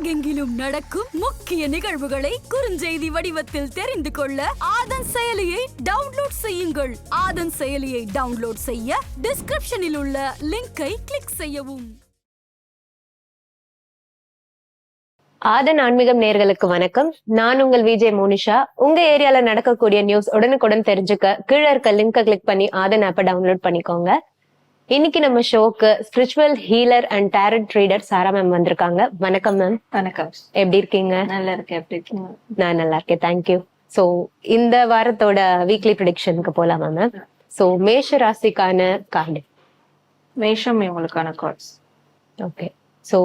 உலகெங்கிலும் நடக்கும் முக்கிய நிகழ்வுகளை குறுஞ்செய்தி வடிவத்தில் தெரிந்து கொள்ள ஆதன் செயலியை டவுன்லோட் செய்யுங்கள். ஆதன் செயலியை டவுன்லோட் செய்ய டிஸ்கிரிப்ஷனில் உள்ள லிங்கை கிளிக் செய்யவும். ஆதன் ஆன்மீகம் நேயர்களுக்கு வணக்கம். நான் உங்கள் விஜய் மோனிஷா. உங்க ஏரியால நடக்கக்கூடிய நியூஸ் உடனுக்குடன் தெரிஞ்சுக்க கீழே இருக்க லிங்கை கிளிக் பண்ணி ஆதன் ஆப்பை டவுன்லோட் பண்ணிக்கோங்க. இன்னைக்கு நம்ம ஷோக்கு spiritual healer and tarot reader Sara ma'am வந்திருக்காங்க. வணக்கம் மேம். வணக்கம். எப்படி இருக்கீங்க? நல்லா இருக்கேன். எப்படி இருக்கீங்க? நான் நல்லா இருக்கேன், தேங்க்யூ. சோ இந்த வாரத்தோட வீக்லி ப்ரெடிக்ஷனுக்கு போலாமா மேம்? சோ மேஷ ராசிக்கான கார்டு. மேஷம் இவங்களுக்கான கார்ட்ஸ். ஓகே. சோ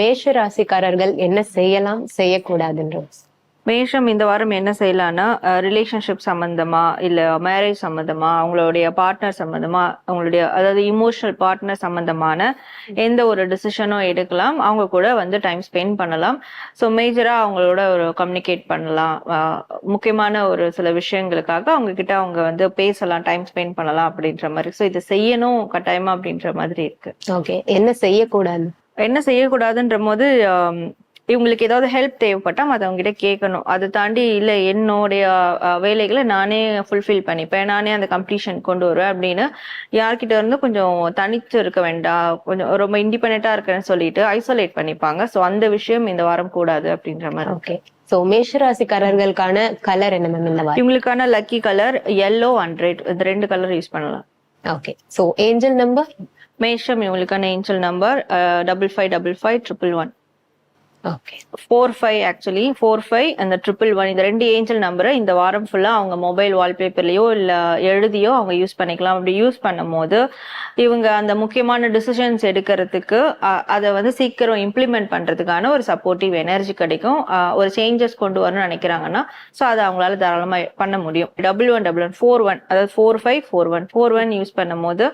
மேஷ ராசிக்காரர்கள் என்ன செய்யலாம், செய்யக்கூடாதுன்ற? மேஷம் இந்த வாரம் என்ன செய்யலாம்னா, ரிலேஷன்ஷிப் சம்பந்தமா இல்ல மேரேஜ் சம்பந்தமா, அவங்களுடைய பார்ட்னர் சம்பந்தமா, அவங்களுடைய அதாவது இமோஷனல் பார்ட்னர் சம்பந்தமான எந்த ஒரு டிசிஷனும் எடுக்கலாம். அவங்க கூட வந்து டைம் ஸ்பெண்ட் பண்ணலாம். ஸோ மேஜரா அவங்களோட ஒரு கம்யூனிகேட் பண்ணலாம். முக்கியமான ஒரு சில விஷயங்களுக்காக அவங்க கிட்ட அவங்க வந்து பேசலாம், டைம் ஸ்பெண்ட் பண்ணலாம் அப்படின்ற மாதிரி. ஸோ இதை செய்யணும் கட்டாயமா அப்படின்ற மாதிரி இருக்கு. ஓகே. என்ன செய்யக்கூடாது? என்ன செய்யக்கூடாதுன்ற போது, இவங்களுக்கு ஏதாவது ஹெல்ப் தேவைப்பட்டா மற்றவங்க கிட்ட கேட்கணும். அதை தாண்டி இல்லை என்னுடைய வேலைகளை நானே ஃபுல்ஃபில் பண்ணிப்பேன், நானே அந்த கம்ப்ளீஷன் கொண்டு வருவேன் அப்படின்னு யார்கிட்ட இருந்து கொஞ்சம் தனித்து இருக்க வேண்டாம், கொஞ்சம் ரொம்ப இண்டிபெண்டா இருக்கேன்னு சொல்லிட்டு ஐசோலேட் பண்ணிப்பாங்க. ஸோ அந்த விஷயம் இந்த வாரம் கூடாது அப்படின்ற மாதிரி. ஓகே. சோ மேஷராசிக்காரர்களுக்கான கலர் என்ன மேம் இந்த வாரம்? இவங்களுக்கான lucky colour yellow and red. இந்த 2 கலர் யூஸ் பண்ணலாம். ஓகே. So angel number? மேஷம் இவங்களுக்கான ஏஞ்சல் நம்பர் 555511. ஓகே. 45 ஆக்சுவலி 45 அந்த 111. இந்த 2 ஏஞ்சல் நம்பரை இந்த வாரம் ஃபுல்லா அவங்க மொபைல் வால்பேப்பர்லயோ இல்ல எழுதியோ அவங்க யூஸ் பண்ணிக்கலாம். அப்படி யூஸ் பண்ணும் போது இவங்க அந்த முக்கியமான டிசிஷன்ஸ் எடுக்கிறதுக்கு அதை வந்து சீக்கிரம் இம்ப்ளிமெண்ட் பண்றதுக்கான ஒரு சப்போர்ட்டிவ் எனர்ஜி கிடைக்கும். ஒரு சேஞ்சஸ் கொண்டு வரணும்னு நினைக்கிறாங்கன்னா ஸோ அதை அவங்களால தாராளமா பண்ண முடியும். 111141 அதாவது 454141 யூஸ் பண்ணும் போது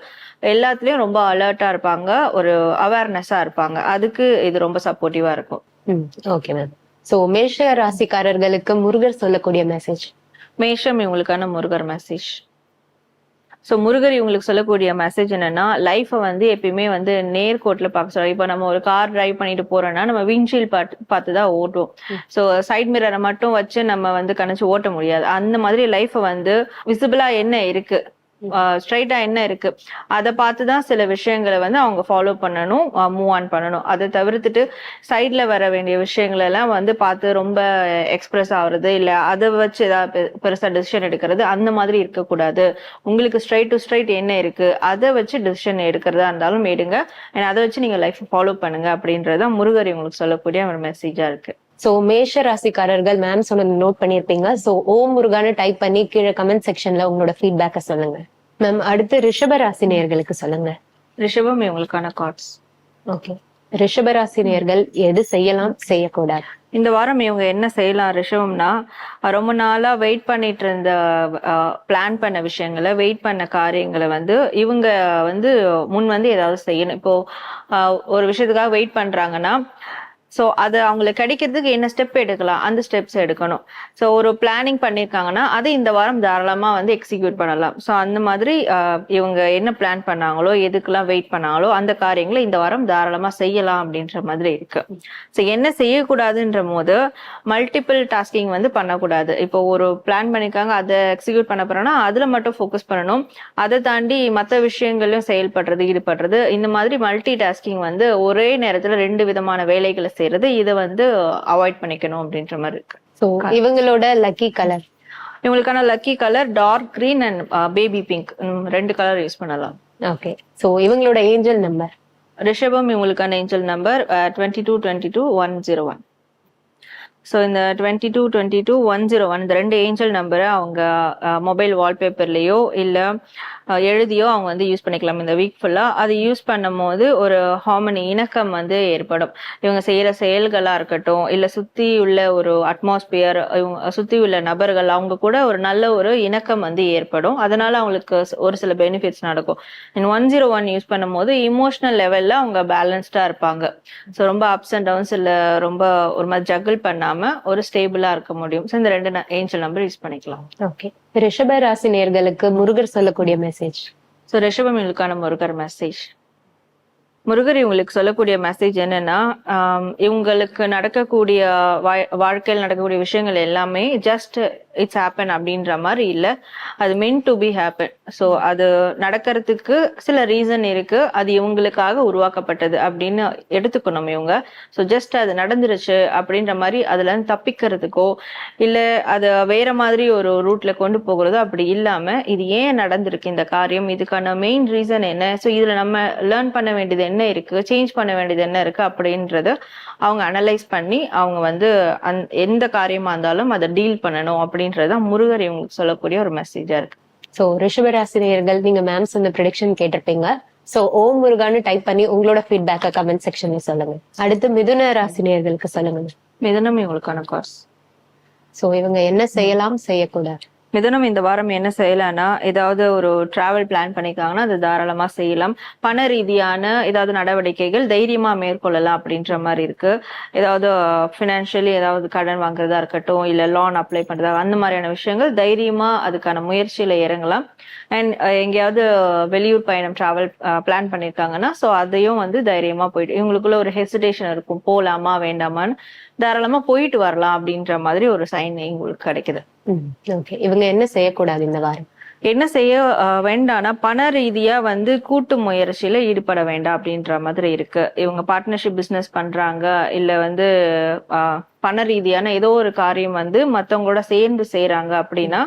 எல்லாத்துலயும் ரொம்ப அலர்ட்டா இருப்பாங்க, ஒரு அவேர்னஸா இருப்பாங்க. அதுக்கு இது ரொம்ப சப்போர்ட்டிவா இருக்கும். Okay ma'am. சோ மேஷ ராசிக்காரர்களுக்கு முருகர் சொல்லக்கூடிய மெசேஜ். மேஷம் இவங்களுக்கான முருகர் மெசேஜ். ஸோ முருகர் இவங்களுக்கு சொல்லக்கூடிய மெசேஜ் என்னன்னா, லைஃபை வந்து எப்பயுமே வந்து நேர்கோட்டில் பார்க்க சொல்ல. இப்போ நம்ம ஒரு கார் டிரைவ் பண்ணிட்டு போறோம்னா நம்ம விண்ட்ஷீல் பார்த்து தான் ஓட்டுவோம். ஸோ சைட் மிரரை மட்டும் வச்சு நம்ம வந்து கணிச்சு ஓட்ட முடியாது. அந்த மாதிரி லைஃபை வந்து விசிபிளா என்ன இருக்கு, ஸ்ட்ரைட்டா என்ன இருக்கு அதை பார்த்துதான் சில விஷயங்களை வந்து அவங்க ஃபாலோ பண்ணணும், மூவ் ஆன் பண்ணணும். அதை தவிர்த்துட்டு சைட்ல வர வேண்டிய விஷயங்கள் எல்லாம் வந்து பார்த்து ரொம்ப எக்ஸ்பிரஸ் ஆகுறது இல்ல அதை வச்சு ஏதாவது பெருசா டிசிஷன் எடுக்கிறது அந்த மாதிரி இருக்கக்கூடாது. உங்களுக்கு ஸ்ட்ரைட் டு ஸ்ட்ரைட் என்ன இருக்கு அதை வச்சு டிசிஷன் எடுக்கிறதா இருந்தாலும் எடுங்க, அதை வச்சு நீங்க லைஃப் ஃபாலோ பண்ணுங்க அப்படின்றத முருகர் உங்களுக்கு சொல்லக்கூடிய ஒரு மெசேஜா இருக்கு. சோ மேஷ ராசிக்காரர்கள் மேம் சொன்னது நோட் பண்ணிருப்பீங்க. சோ ஓம் முருகான்னு டைப் பண்ணி கீழே கமெண்ட் செக்ஷன்ல உங்களோட ஃபீட்பேக்கை சொல்லுங்க மேம். அடுத்து ரிஷப ராசி நேயர்களுக்கு சொல்லுங்க. ரிஷபம் இவங்களுக்கான கார்ட்ஸ். ஓகே. ரிஷப ராசி நேயர்கள் எது செய்யலாம், செய்யக்கூடாது? இந்த வாரம் இவங்க என்ன செய்யலாம் ரிஷபம்னா, ரொம்ப நாளா வெயிட் பண்ணிட்டு இருந்த பிளான் பண்ண விஷயங்களை, வெயிட் பண்ண காரியங்களை வந்து இவங்க வந்து முன் வந்து ஏதாவது செய்யணும். இப்போ ஒரு விஷயத்துக்காக வெயிட் பண்றாங்கன்னா ஸோ அது அவங்களுக்கு கிடைக்கிறதுக்கு என்ன ஸ்டெப் எடுக்கலாம் அந்த ஸ்டெப்ஸ் எடுக்கணும். ஸோ ஒரு பிளானிங் பண்ணியிருக்காங்கன்னா அதை இந்த வாரம் தாராளமா வந்து எக்ஸிக்யூட் பண்ணலாம். ஸோ அந்த மாதிரி இவங்க என்ன பிளான் பண்ணாங்களோ, எதுக்கெல்லாம் வெயிட் பண்ணாங்களோ அந்த காரியங்களை இந்த வாரம் தாராளமா செய்யலாம் அப்படின்ற மாதிரி இருக்கு. ஸோ என்ன செய்யக்கூடாதுன்ற போது மல்டிபிள் டாஸ்கிங் வந்து பண்ணக்கூடாது. இப்போ ஒரு பிளான் பண்ணியிருக்காங்க, அதை எக்ஸிக்யூட் பண்ண போறோம்னா அதுல மட்டும் ஃபோக்கஸ் பண்ணணும். அதை தாண்டி மற்ற விஷயங்களையும் செயல்படுறது, ஈடுபடுறது, இந்த மாதிரி மல்டி டாஸ்கிங் வந்து ஒரே நேரத்துல 2 விதமான வேலைகளை இதை வந்து அவாய்ட் பண்ணிக்கணும் அப்படின்ற மாதிரி இருக்கு. சோ இவங்களோட லக்கி கலர்? இவங்களுக்கான lucky colour dark green and baby pink. 2 colour use பண்ணலாம். ஓகே. சோ இவங்களோட ஏஞ்சல் நம்பர்? ரிஷபம் இவங்களுக்கான ஏஞ்சல் நம்பர் 2222-101. ஸோ இந்த 2222-101 இந்த 2 ஏஞ்சல் நம்பரை அவங்க மொபைல் வால்பேப்பர்லயோ இல்ல எழுதியோ அவங்க வந்து யூஸ் பண்ணிக்கலாம் இந்த வீக் ஃபுல்லா. அது யூஸ் பண்ணும் போது ஒரு ஹார்மனி, இணக்கம் வந்து ஏற்படும். இவங்க செய்யற செயல்களா இருக்கட்டும் இல்ல சுத்தி உள்ள ஒரு அட்மாஸ்பியர், இவங்க சுத்தி உள்ள நபர்கள் அவங்க கூட ஒரு நல்ல ஒரு இணக்கம் வந்து ஏற்படும். அதனால அவங்களுக்கு ஒரு சில பெனிஃபிட்ஸ் நடக்கும். 101 யூஸ் பண்ணும் போது இமோஷனல் லெவல்ல அவங்க பேலன்ஸ்டா இருப்பாங்க. ஸோ ரொம்ப அப்ஸ் அண்ட் டவுன்ஸ் இல்ல ரொம்ப ஒரு மாதிரி ஜகிள் பண்ணாம ஒரு ஸ்டேபிளா இருக்க முடியும். ஸோ இந்த 2 ஏஞ்சல் நம்பர் யூஸ் பண்ணிக்கலாம். ஓகே. ரிஷப ராசி நேயர்களுக்கு முருகர் சொல்லக்கூடிய மெசேஜ். ஸோ ரிஷபம் இவங்களுக்கான முருகர் மெசேஜ். முருகர் இவங்களுக்கு சொல்லக்கூடிய மெசேஜ் என்னன்னா, இவங்களுக்கு நடக்கக்கூடிய வாழ்க்கையில் நடக்கக்கூடிய விஷயங்கள் எல்லாமே ஜஸ்ட் இட்ஸ் ஹேப்பன் அப்படின்ற மாதிரி இல்ல, அது meant to be happen. So அது நடக்கிறதுக்கு சில ரீசன் இருக்கு, அது இவங்களுக்காக உருவாக்கப்பட்டது அப்படின்னு எடுத்துக்கணும் இவங்க. ஸோ ஜஸ்ட் அது நடந்துருச்சு அப்படின்ற மாதிரி அதுல இருந்து தப்பிக்கிறதுக்கோ இல்ல அதை வேற மாதிரி ஒரு ரூட்ல கொண்டு போகிறதோ அப்படி இல்லாம, இது ஏன் நடந்திருக்கு இந்த காரியம், இதுக்கான மெயின் ரீசன் என்ன, ஸோ இதுல நம்ம லேர்ன் பண்ண வேண்டியது என்ன இருக்கு, சேஞ்ச் பண்ண வேண்டியது என்ன இருக்கு அப்படின்றத அவங்க அனலைஸ் பண்ணி அவங்க வந்து எந்த காரியமா இருந்தாலும் அதை டீல் பண்ணணும் அப்படின்றத முருகர் இவங்களுக்கு சொல்லக்கூடிய ஒரு மெசேஜா இருக்கு. சோ ரிஷபராசினியர்கள், நீங்க மேம் சொன்ன ப்ரெடிக்ஷன் கேட்டிருப்பீங்க. சோ ஓம் முருகான்னு டைப் பண்ணி உங்களோட ஃபீட்பேக்கை கமெண்ட் செக்ஷன்ல சொல்லுங்க. அடுத்து மிதுன ராசினியர்களுக்கு சொல்லுங்க. மிதுனம் இவங்களுக்கான கார்ஸ். சோ இவங்க என்ன செய்யலாம், செய்யக்கூடாது? மிதுனம் இந்த வாரம் என்ன செய்யலாம்னா, ஏதாவது ஒரு டிராவல் பிளான் பண்ணிருக்காங்கன்னா அது தாராளமா செய்யலாம். பண ரீதியான ஏதாவது நடவடிக்கைகள் தைரியமா மேற்கொள்ளலாம் அப்படின்ற மாதிரி இருக்கு. ஏதாவது பினான்சியலி ஏதாவது கடன் வாங்குறதா இருக்கட்டும், இல்ல லோன் அப்ளை பண்றதா, அந்த மாதிரியான விஷயங்கள் தைரியமா அதுக்கான முயற்சியில இறங்கலாம். அண்ட் எங்கேயாவது வெளியூர் பயணம் டிராவல் பிளான் பண்ணிருக்காங்கன்னா ஸோ அதையும் வந்து தைரியமா போயிட்டு, இவங்களுக்குள்ள ஒரு ஹெசிடேஷன் இருக்கும், போலாமா வேண்டாமான்னு, தாராளமா போயிட்டு வரலாம் அப்படின்ற மாதிரி ஒரு சைன் இவங்களுக்கு கிடைக்குது. ஓகே, இவங்க என்ன செய்யக்கூடாது இந்த வாரம்? என்ன செய்ய வேண்டாம்னா, பண ரீதியா வந்து கூட்டு முயற்சியில ஈடுபட வேண்டாம் அப்படின்ற மாதிரி இருக்கு. இவங்க பார்ட்னர்ஷிப் பிசினஸ் பண்றாங்க, இல்ல வந்து பண ரீதியான ஏதோ ஒரு காரியம் வந்து மத்தவங்களோட சேர்ந்து செய்யறாங்க அப்படின்னா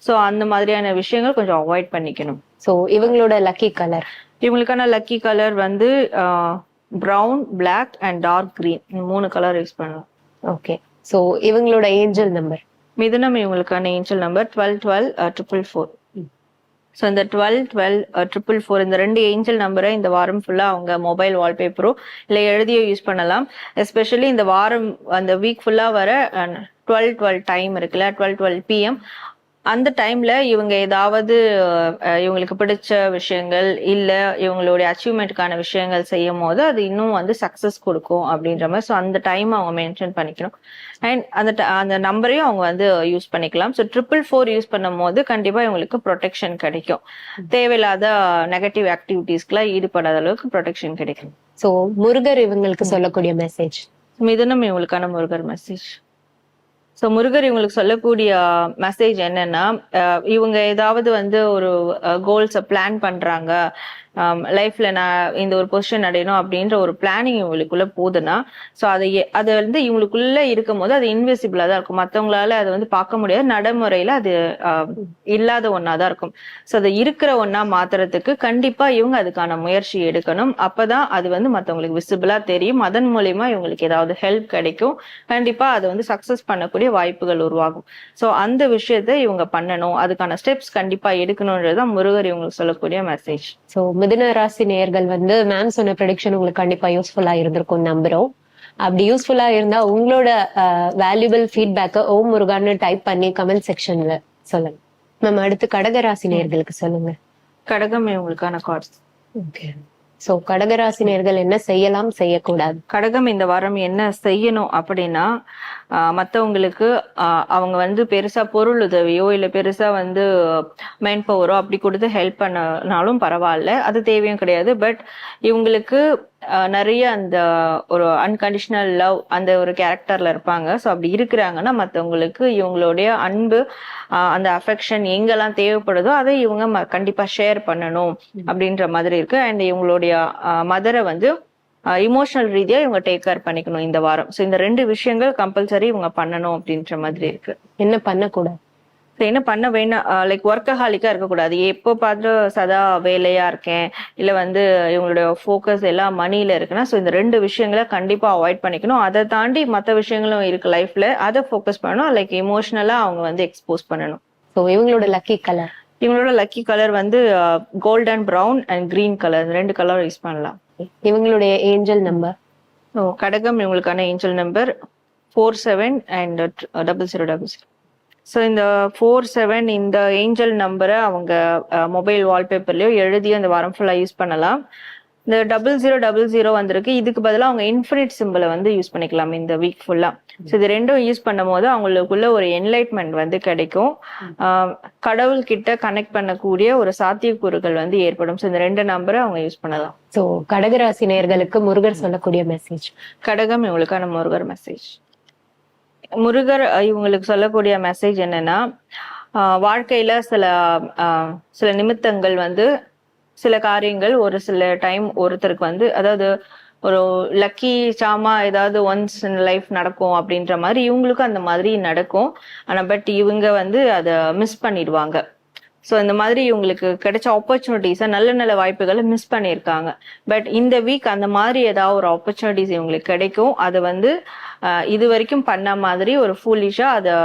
சோ அந்த மாதிரியான விஷயங்கள் கொஞ்சம் அவாய்ட் பண்ணிக்கணும். சோ இவங்களோட லக்கி கலர், இவங்களுக்கான லக்கி கலர் வந்து brown, black and dark green, 3 colour use பண்ணலாம். ஓகே, சோ இவங்களோட ஏஞ்சல் நம்பர்? மிதுனம் இவங்களுக்கான ஏஞ்சல் நம்பர் 1212 ஸோ இந்த 1212 இந்த 2 ஏஞ்சல் நம்பரை இந்த வாரம் ஃபுல்லா அவங்க மொபைல் வால்பேப்பரோ இல்லை எழுதியோ யூஸ் பண்ணலாம். எஸ்பெஷலி இந்த வாரம் அந்த வீக் ஃபுல்லா வர 12 டைம் இருக்குல்ல, 12 PM, அந்த டைம்ல இவங்க ஏதாவது இவங்களுக்கு பிடிச்ச விஷயங்கள் இல்ல இவங்களுடைய அச்சீவ்மெண்ட்டுக்கான விஷயங்கள் செய்யும் போது அது இன்னும் வந்து சக்சஸ் கொடுக்கும் அப்படின்ற மாதிரி. ஸோ அந்த டைம் அவங்க மென்ஷன் பண்ணிக்கணும். அண்ட் அந்த நம்பரையும் அவங்க வந்து யூஸ் பண்ணிக்கலாம். ஸோ 444 யூஸ் பண்ணும் போது கண்டிப்பா இவங்களுக்கு ப்ரொடெக்ஷன் கிடைக்கும். தேவையில்லாத நெகட்டிவ் ஆக்டிவிட்டீஸ்க்குலாம் ஈடுபடாத அளவுக்கு ப்ரொடெக்ஷன் கிடைக்கும். ஸோ முருகர் இவங்களுக்கு சொல்லக்கூடிய மெசேஜ்? மிதுனம் இவங்களுக்கான முருகர் மெசேஜ். ஸோ முருகர் இவங்களுக்கு சொல்லக்கூடிய மெசேஜ் என்னன்னா, இவங்க ஏதாவது வந்து ஒரு கோல்ஸை பிளான் பண்றாங்க, லைஃப்ல நான் இந்த ஒரு பொசிஷன் அடையணும் அப்படின்ற ஒரு பிளானிங் இவங்களுக்குள்ள போகுதுன்னா ஸோ அது வந்து இவங்களுக்குள்ள இருக்கும் போது அது இன்விசிபிளா தான் இருக்கும், மற்றவங்களால அதை வந்து பார்க்க முடியாது, நடைமுறையில அது இல்லாத ஒன்னாதான் இருக்கும். ஸோ அதை இருக்கிற ஒன்னா மாத்துறதுக்கு கண்டிப்பா இவங்க அதுக்கான முயற்சி எடுக்கணும். அப்பதான் அது வந்து மற்றவங்களுக்கு விசிபிளா தெரியும், அதன் மூலியமா இவங்களுக்கு ஏதாவது ஹெல்ப் கிடைக்கும், கண்டிப்பா அதை வந்து சக்சஸ் பண்ணக்கூடிய வாய்ப்புகள் உருவாகும். ஸோ அந்த விஷயத்த இவங்க பண்ணணும், அதுக்கான ஸ்டெப்ஸ் கண்டிப்பா எடுக்கணும்ன்றதுதான் முருகர் இவங்களுக்கு சொல்லக்கூடிய மெசேஜ். ஸோ மிதுன ராசி நேயர்கள் வந்து மேம் சொன்ன ப்ரெடிக்ஷன் உங்களுக்கு கண்டிப்பா யூஸ்ஃபுல்லா இருந்திருக்கும் நம்புறோம். அப்படி யூஸ்ஃபுல்லா இருந்தா உங்களோட வேல்யூபிள் ஃபீட்பேக்கை ஓம் முருகான்னு டைப் பண்ணி கமெண்ட் செக்ஷன்ல சொல்லுங்க. மேம் அடுத்து கடகராசி நேயர்களுக்கு சொல்லுங்க. கடகம் இவங்களுக்கான கார்ட்ஸ். ஓகே, சோ கடகராசி நேயர்கள் என்ன செய்யலாம், செய்யக்கூடாது? கடகம் இந்த வாரம் என்ன செய்யணும் அப்படின்னா, மற்றவங்களுக்கு அவங்க வந்து பெருசா பொருள் உதவியோ இல்ல பெருசா வந்து மென் பவரோ அப்படி கொடுத்து ஹெல்ப் பண்ணனாலும் பரவாயில்ல, அது தேவையும் கிடையாது. பட் இவங்களுக்கு நிறைய அந்த ஒரு அன்கண்டிஷனல் லவ் அந்த ஒரு கேரக்டர்ல இருப்பாங்க. ஸோ அப்படி இருக்கிறாங்கன்னா மற்றவங்களுக்கு இவங்களுடைய அன்பு அந்த அஃபெக்ஷன் எங்கெல்லாம் தேவைப்படுதோ அதை இவங்க கண்டிப்பா ஷேர் பண்ணணும் அப்படின்ற மாதிரி இருக்கு. அண்ட் இவங்களுடைய மதரை வந்து இமோஷனல் ரீதியா இவங்க டேக் கேர் பண்ணிக்கணும் இந்த வாரம். ஸோ இந்த 2 விஷயங்கள் கம்பல்சரி இவங்க பண்ணணும் அப்படின்ற மாதிரி இருக்கு. என்ன பண்ணக்கூடாது? என்ன பண்ண வேணாம், லைக் ஒர்க்கஹாலிக்கா இருக்கக்கூடாது, எப்போ பார்த்து சதா வேலையா இருக்கேன் இல்ல வந்து இவங்களுடைய ஃபோக்கஸ் எல்லாம் மணியில இருக்குன்னா ஸோ இந்த 2 விஷயங்களை கண்டிப்பா அவாய்ட் பண்ணிக்கணும். அதை தாண்டி மற்ற விஷயங்களும் இருக்கு லைஃப்ல, அதை ஃபோக்கஸ் பண்ணணும். லைக் எமோஷனலா அவங்க வந்து எக்ஸ்போஸ் பண்ணணும். ஸோ இவங்களோட லக்கி கலர்? இவங்களோட லக்கி கலர் வந்து golden brown and green colour, 2 colour use பண்ணலாம். இவங்களுடைய ஏஞ்சல் நம்பர்? கடகம் இவங்களுக்கான ஏஞ்சல் நம்பர் 47 and 0000. ஸோ இந்த 47 இந்த ஏஞ்சல் நம்பரை அவங்க மொபைல் வால்பேப்பர்லயோ எழுதியோ இந்த வாரம் ஃபுல்லா யூஸ் பண்ணலாம். இந்த 0000 வந்திருக்கு. இதுக்கு பதிலா அவங்க இன்ஃபினிட் சிம்பிளை வந்து யூஸ் பண்ணிக்கலாம் இந்த வீக் ஃபுல்லா. ஸோ இது ரெண்டும் யூஸ் பண்ணும் போது அவங்களுக்குள்ள ஒரு என்லைட்மெண்ட் வந்து கிடைக்கும். கடவுள் கிட்ட கனெக்ட் பண்ணக்கூடிய ஒரு சாத்தியக்கூறுகள் வந்து ஏற்படும். ஸோ இந்த 2 நம்பரை அவங்க யூஸ் பண்ணலாம். சோ கடகராசி நேயர்களுக்கு முருகர் சொல்லக்கூடிய மெசேஜ். கடகம் இவங்களுக்கான முருகர் மெசேஜ். முருகர் இவங்களுக்கு சொல்லக்கூடிய மெசேஜ் என்னன்னா, வாழ்க்கையில சில நிமித்தங்கள் வந்து சில காரியங்கள் ஒரு சில டைம் ஒருத்தருக்கு வந்து, அதாவது ஒரு லக்கி சாமா ஏதாவது ஒன்ஸ் இன் லைஃப் நடக்கும் அப்படின்ற மாதிரி இவங்களுக்கும் அந்த மாதிரி நடக்கும். ஆனா பட் இவங்க வந்து அதை மிஸ் பண்ணிடுவாங்க. ஸோ இந்த மாதிரி இவங்களுக்கு கிடைச்ச ஆப்பர்ச்சுனிட்டிஸை நல்ல நல்ல வாய்ப்புகளை மிஸ் பண்ணியிருக்காங்க. பட் இந்த வீக் அந்த மாதிரி ஏதாவது ஒரு ஆப்பர்ச்சுனிட்டிஸ் இவங்களுக்கு கிடைக்கும். அதை வந்து இது வரைக்கும் பண்ண மாதிரி ஒரு ஃபூலிஷா அதை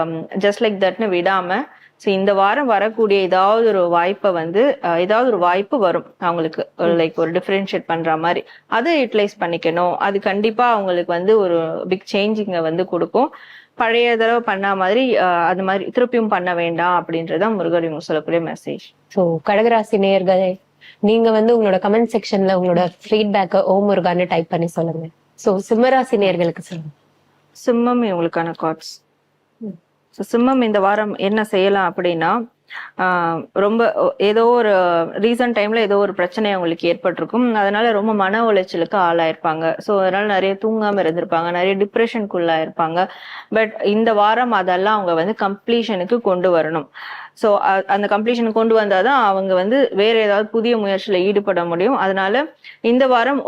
ஜஸ்ட் லைக் தட்னு விடாம, ஸோ இந்த வாரம் வரக்கூடிய ஏதாவது ஒரு வாய்ப்பை வந்து ஏதாவது ஒரு வாய்ப்பு வரும் அவங்களுக்கு, லைக் ஒரு டிஃபரன்ஷியேட் பண்ற மாதிரி அதை யூட்டிலைஸ் பண்ணிக்கணும். அது கண்டிப்பா அவங்களுக்கு வந்து ஒரு பிக் சேஞ்சிங்க வந்து கொடுக்கும். பழைய தடவை பண்ண மாதிரி அது மாதிரி திருப்பியும் பண்ண வேண்டாம் அப்படின்றதான் முருகர் இவங்க சொல்லக்கூடிய மெசேஜ். சோ கடகராசி நேயர்களே, நீங்க வந்து உங்களோட கமெண்ட் செக்ஷன்ல உங்களோட ஃபீட்பேக்கை ஓம் முருகான்னு டைப் பண்ணி சொல்லுங்க. சோ சிம்மராசி நேயர்களுக்கு சொல்லுங்க. சிம்மம் இவங்களுக்கான கார்ட்ஸ். சிம்மம் இந்த வாரம் என்ன செய்யலாம் அப்படின்னா, ரொம்ப ஏதோ ஒரு ரீசன்ட் டைம்ல ஏதோ ஒரு பிரச்சனை அவங்களுக்கு ஏற்பட்டிருக்கும். அதனால ரொம்ப மன உளைச்சலுக்கு ஆளாயிருப்பாங்க. ஸோ அதனால நிறைய தூங்காம இருந்திருப்பாங்க, நிறைய டிப்ரெஷனுக்குள்ளாயிருப்பாங்க. பட் இந்த வாரம் அதெல்லாம் அவங்க வந்து கம்ப்ளீஷனுக்கு கொண்டு வரணும். ஸோ அந்த கம்ப்ளீஷனுக்கு கொண்டு வந்தாதான் அவங்க வந்து வேற ஏதாவது புதிய முயற்சியில ஈடுபட முடியும். அதனால இந்த வாரம்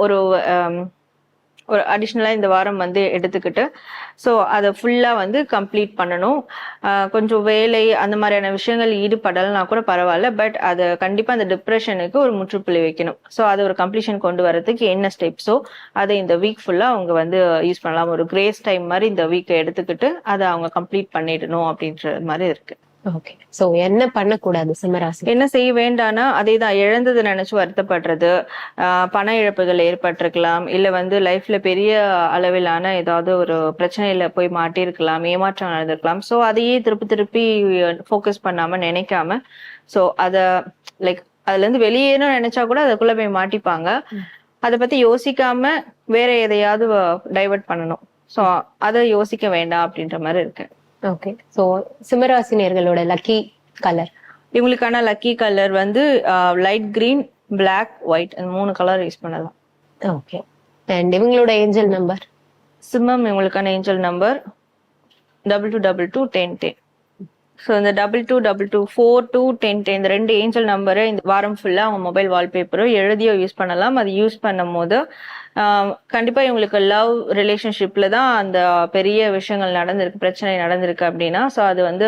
ஒரு அடிஷ்னலா இந்த வாரம் வந்து எடுத்துக்கிட்டு ஸோ அதை ஃபுல்லா வந்து கம்ப்ளீட் பண்ணணும். கொஞ்சம் வேலை அந்த மாதிரியான விஷயங்கள் ஈடுபடலைன்னா கூட பரவாயில்ல, பட் அதை கண்டிப்பா அந்த டிப்ரெஷனுக்கு ஒரு முற்றுப்புள்ளி வைக்கணும். ஸோ அதை ஒரு கம்ப்ளீஷன் கொண்டு வரதுக்கு என்ன ஸ்டெப்ஸோ அதை இந்த வீக் ஃபுல்லா அவங்க வந்து யூஸ் பண்ணலாம். ஒரு கிரேஸ் டைம் மாதிரி இந்த வீக்கை எடுத்துக்கிட்டு அதை அவங்க கம்ப்ளீட் பண்ணிடணும் அப்படின்ற மாதிரி இருக்கு. ஓகே. சோ என்ன பண்ணக்கூடாது சிம்மராசி? என்ன செய்ய வேண்டாம்னா, அதேதான், இழந்தது நினைச்சு வருத்தப்படுறது, பண இழப்புகள் ஏற்பட்டிருக்கலாம், இல்ல வந்து லைஃப்ல பெரிய அளவிலான ஏதாவது ஒரு பிரச்சனையில போய் மாட்டிருக்கலாம், ஏமாற்றம் நடந்திருக்கலாம். சோ அதையே திருப்பி ஃபோக்கஸ் பண்ணாம நினைக்காம, சோ அத லைக் அதுல இருந்து வெளியேனும் நினைச்சா கூட அதுக்குள்ள போய் மாட்டிப்பாங்க. அதை பத்தி யோசிக்காம வேற எதையாவது டைவர்ட் பண்ணணும். சோ அதை யோசிக்க வேண்டாம் அப்படின்ற மாதிரி இருக்கு. ஓகே. சோ சிம்மராசினியர்களோட லக்கி கலர். இவங்களுக்கான லக்கி கலர் வந்து லைட் கிரீன், பிளாக், ஒயிட், அந்த 3 கலர் யூஸ் பண்ணலாம். ஓகே. அண்ட் இவங்களோட ஏஞ்சல் நம்பர். சிம்மம் இவங்களுக்கான ஏஞ்சல் நம்பர் 22221010. ஸோ இந்த 2222 421010 இந்த 2 ஏஞ்சல் நம்பரை இந்த வாரம் ஃபுல்லா அவங்க மொபைல் வால்பேப்பரோ எழுதியோ யூஸ் பண்ணலாம். அது யூஸ் பண்ணும் போது கண்டிப்பா இவங்களுக்கு லவ் ரிலேஷன்ஷிப்ல தான் அந்த பெரிய விஷயங்கள் நடந்திருக்கு, பிரச்சனை நடந்திருக்கு அப்படின்னா, ஸோ அது வந்து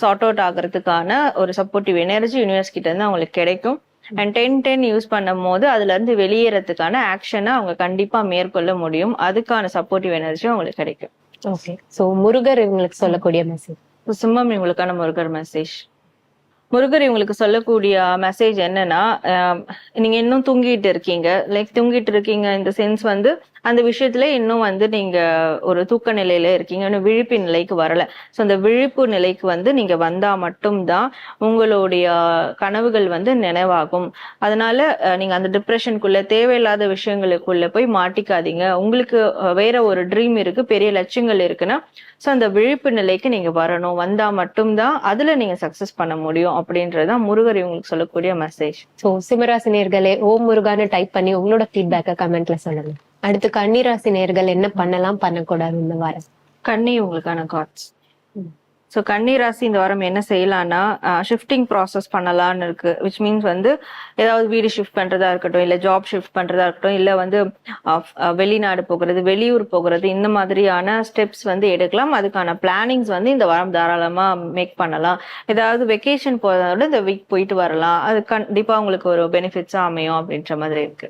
சார்ட் அவுட் ஆகிறதுக்கான ஒரு சப்போர்ட்டிவ் எனர்ஜி யூனிவர்ஸ் கிட்ட இருந்து அவங்களுக்கு கிடைக்கும். அண்ட் 1010 யூஸ் பண்ணும் போது அதுல இருந்து வெளியேறதுக்கான ஆக்ஷனை அவங்க கண்டிப்பா மேற்கொள்ள முடியும். அதுக்கான சப்போர்ட்டிவ் எனர்ஜியும் அவங்களுக்கு கிடைக்கும். ஓகே. சோ முருகர் இவங்களுக்கு சொல்லக்கூடிய மெசேஜ். சிம்மம் இவங்களுக்கான முருகர் மெசேஜ். முருகர் இவங்களுக்கு சொல்லக்கூடிய மெசேஜ் என்னன்னா, நீங்க இன்னும் தூங்கிட்டு இருக்கீங்க, லைக் தூங்கிட்டு இருக்கீங்க இந்த சென்ஸ் வந்து அந்த விஷயத்துல இன்னும் வந்து நீங்க ஒரு தூக்க நிலையில இருக்கீங்க, இன்னும் விழிப்பு நிலைக்கு வரல. ஸோ அந்த விழிப்பு நிலைக்கு வந்து நீங்க வந்தா மட்டும்தான் உங்களுடைய கனவுகள் வந்து நினைவாகும். அதனால நீங்க அந்த டிப்ரெஷனுக்குள்ள தேவையில்லாத விஷயங்களுக்குள்ள போய் மாட்டிக்காதீங்க. உங்களுக்கு வேற ஒரு ட்ரீம் இருக்கு, பெரிய லட்சியங்கள் இருக்குன்னா ஸோ அந்த விழிப்பு நிலைக்கு நீங்க வரணும். வந்தா மட்டும்தான் அதுல நீங்க சக்சஸ் பண்ண முடியும் அப்படின்றதான் முருகர் இவங்களுக்கு சொல்லக்கூடிய மெசேஜ். சோ சிம்மராசினியர்களே, ஓம் முருகான்னு டைப் பண்ணி உங்களோட ஃபீட்பேக்கை கமெண்ட்ல சொல்லுங்க. அடுத்து கன்னிராசினியர்கள் என்ன பண்ணலாம், பண்ணக்கூடாது இந்த வாரம்? கன்னி உங்களுக்கான கார்ட்ஸ். ஸோ கன்னி ராசி இந்த வாரம் என்ன செய்யலாம்னா, ஷிஃப்டிங் ப்ராசஸ் பண்ணலான்னு இருக்கு. விச் மீன்ஸ் வந்து ஏதாவது வீடு ஷிஃப்ட் பண்றதா இருக்கட்டும், இல்ல ஜாப் ஷிஃப்ட் பண்றதா இருக்கட்டும், இல்ல வந்து வெளிநாடு போகிறது, வெளியூர் போகிறது, இந்த மாதிரியான ஸ்டெப்ஸ் வந்து எடுக்கலாம். அதுக்கான பிளானிங்ஸ் வந்து இந்த வாரம் தாராளமா மேக் பண்ணலாம். ஏதாவது வெக்கேஷன் போறதோட இந்த வீக் போயிட்டு வரலாம். அது கண்டிப்பா உங்களுக்கு ஒரு பெனிஃபிட்ஸா அமையும் அப்படின்ற மாதிரி இருக்கு.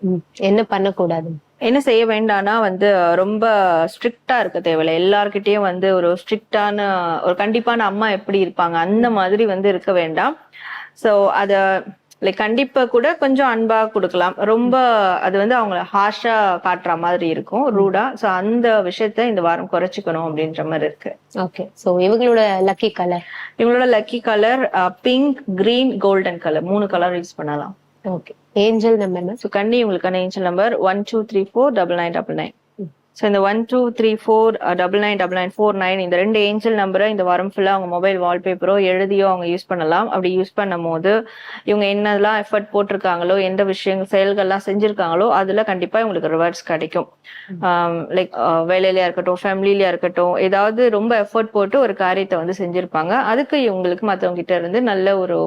என்ன பண்ணக்கூடாது? என்ன செய்ய வேண்டாம்னா வந்து ரொம்ப ஸ்ட்ரிக்டா இருக்க தேவையில்லை. எல்லார்கிட்டயும் வந்து ஒரு ஸ்ட்ரிக்டான ஒரு கண்டிப்பான அம்மா எப்படி இருப்பாங்க அந்த மாதிரி வந்து இருக்க வேண்டாம். ஸோ அத லைக் கண்டிப்பா கூட கொஞ்சம் அன்பா கொடுக்கலாம். ரொம்ப அது வந்து அவங்கள ஹார்ஷா காட்டுற மாதிரி இருக்கும், ரூடா. ஸோ அந்த விஷயத்த இந்த வாரம் குறைச்சிக்கணும் அப்படின்ற மாதிரி இருக்கு. ஓகே. ஸோ இவங்களோட லக்கி கலர். இவங்களோட lucky colour pink, green, golden colour, 3 colour use பண்ணலாம். ஓகே. Angel number? ஸோ கன்னி உங்களுக்கான ஏஞ்சல் நம்பர் 12349999. ஸோ இந்த 1234999949 இந்த 2 ஏஞ்சல் நம்பரை இந்த வாரம் ஃபுல்லா அவங்க மொபைல் வால்பேப்பரோ எழுதியோ அவங்க யூஸ் பண்ணலாம். அப்படி யூஸ் பண்ணும் போது இவங்க என்னெல்லாம் எஃபர்ட் போட்டிருக்காங்களோ, எந்த விஷயங்கள் செயல்கள்லாம் செஞ்சிருக்காங்களோ அதுல கண்டிப்பா இவங்களுக்கு ரிவார்ட்ஸ் கிடைக்கும். லைக் வேலையிலயா இருக்கட்டும், ஃபேமிலிலயா இருக்கட்டும், ஏதாவது ரொம்ப எஃபர்ட் போட்டு ஒரு காரியத்தை வந்து செஞ்சிருப்பாங்க. அதுக்கு இவங்களுக்கு மற்றவங்க கிட்ட இருந்து நல்ல ஒரு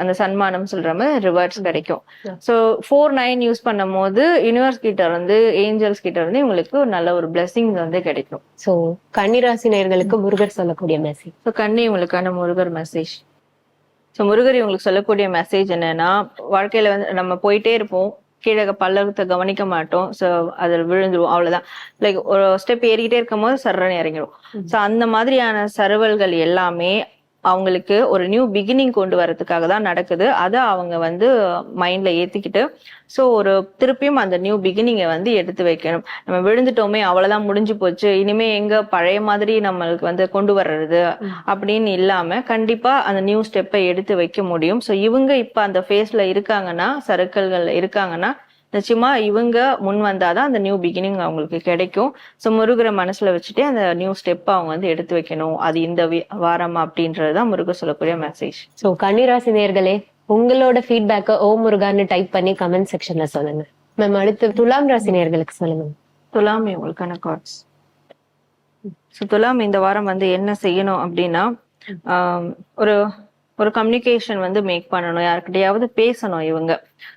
அந்த சன்மானம் சொல்ற மாதிரி ரிவார்ட்ஸ் கிடைக்கும். ஸோ 49 யூஸ் பண்ணும் போது யூனிவர்ஸ் கிட்ட இருந்து, ஏஞ்சல்ஸ் கிட்ட இருந்து இவங்களுக்கு நல்ல ஒரு பிளெஸிங் வந்து கிடைக்கும். சோ கன்னிராசி நேயர்களுக்கு முருகர் சொல்லக்கூடிய மெசேஜ். ஸோ கன்னி உங்களுக்கான முருகர் மெசேஜ். ஸோ முருகர் இவங்களுக்கு சொல்லக்கூடிய மெசேஜ் என்னன்னா, வாழ்க்கையில வந்து நம்ம போயிட்டே இருப்போம், கீழே பள்ளத்தை கவனிக்க மாட்டோம், ஸோ அதில் விழுந்துருவோம், அவ்வளவுதான். லைக் ஒரு ஸ்டெப் ஏறிக்கிட்டே இருக்கும் போது சர்றன்னு இறங்கிடும். ஸோ அந்த மாதிரியான சர்வல்கள் எல்லாமே அவங்களுக்கு ஒரு நியூ பிகினிங் கொண்டு வரதுக்காக தான் நடக்குது. அதை அவங்க வந்து மைண்ட்ல ஏத்திக்கிட்டு ஸோ ஒரு திருப்பியும் அந்த நியூ பிகினிங்கை வந்து எடுத்து வைக்கணும். நம்ம விழுந்துட்டோமே, அவ்வளவுதான், முடிஞ்சு போச்சு, இனிமே எங்க பழைய மாதிரி நம்மளுக்கு வந்து கொண்டு வர்றது அப்படின்னு இல்லாம கண்டிப்பா அந்த நியூ ஸ்டெப்பை எடுத்து வைக்க முடியும். ஸோ இவங்க இப்ப அந்த ஃபேஸ்ல இருக்காங்கன்னா, சர்க்கிள்கள் இருக்காங்கன்னா, நிச்சயமா இவங்க முன் வந்தாதான் அந்த நியூ பிகினிங் அவங்களுக்கு கிடைக்கும். ஸோ முருகரை மனசுல வச்சுட்டு அந்த நியூ ஸ்டெப் அவங்க வந்து எடுத்து வைக்கணும். அது இந்த வாரம் அப்படின்றதுதான் முருகர் சொல்லக்கூடிய மெசேஜ். ஸோ கன்னிராசி நேயர்களே, உங்களோட ஃபீட்பேக்கை ஓ முருகான்னு டைப் பண்ணி கமெண்ட் செக்ஷன்ல சொல்லுங்க. மேம் அடுத்து துலாம் ராசி நேயர்களுக்கு சொல்லுங்க. துலாம் உங்களுக்கான கார்ட்ஸ். ஸோ துலாம் இந்த வாரம் வந்து என்ன செய்யணும் அப்படின்னா, ஒரு ஒரு கம்யூனிகேஷன் வந்து மேக் பண்ணணும், யாருக்கிட்டையாவது பேசணும் இவங்க.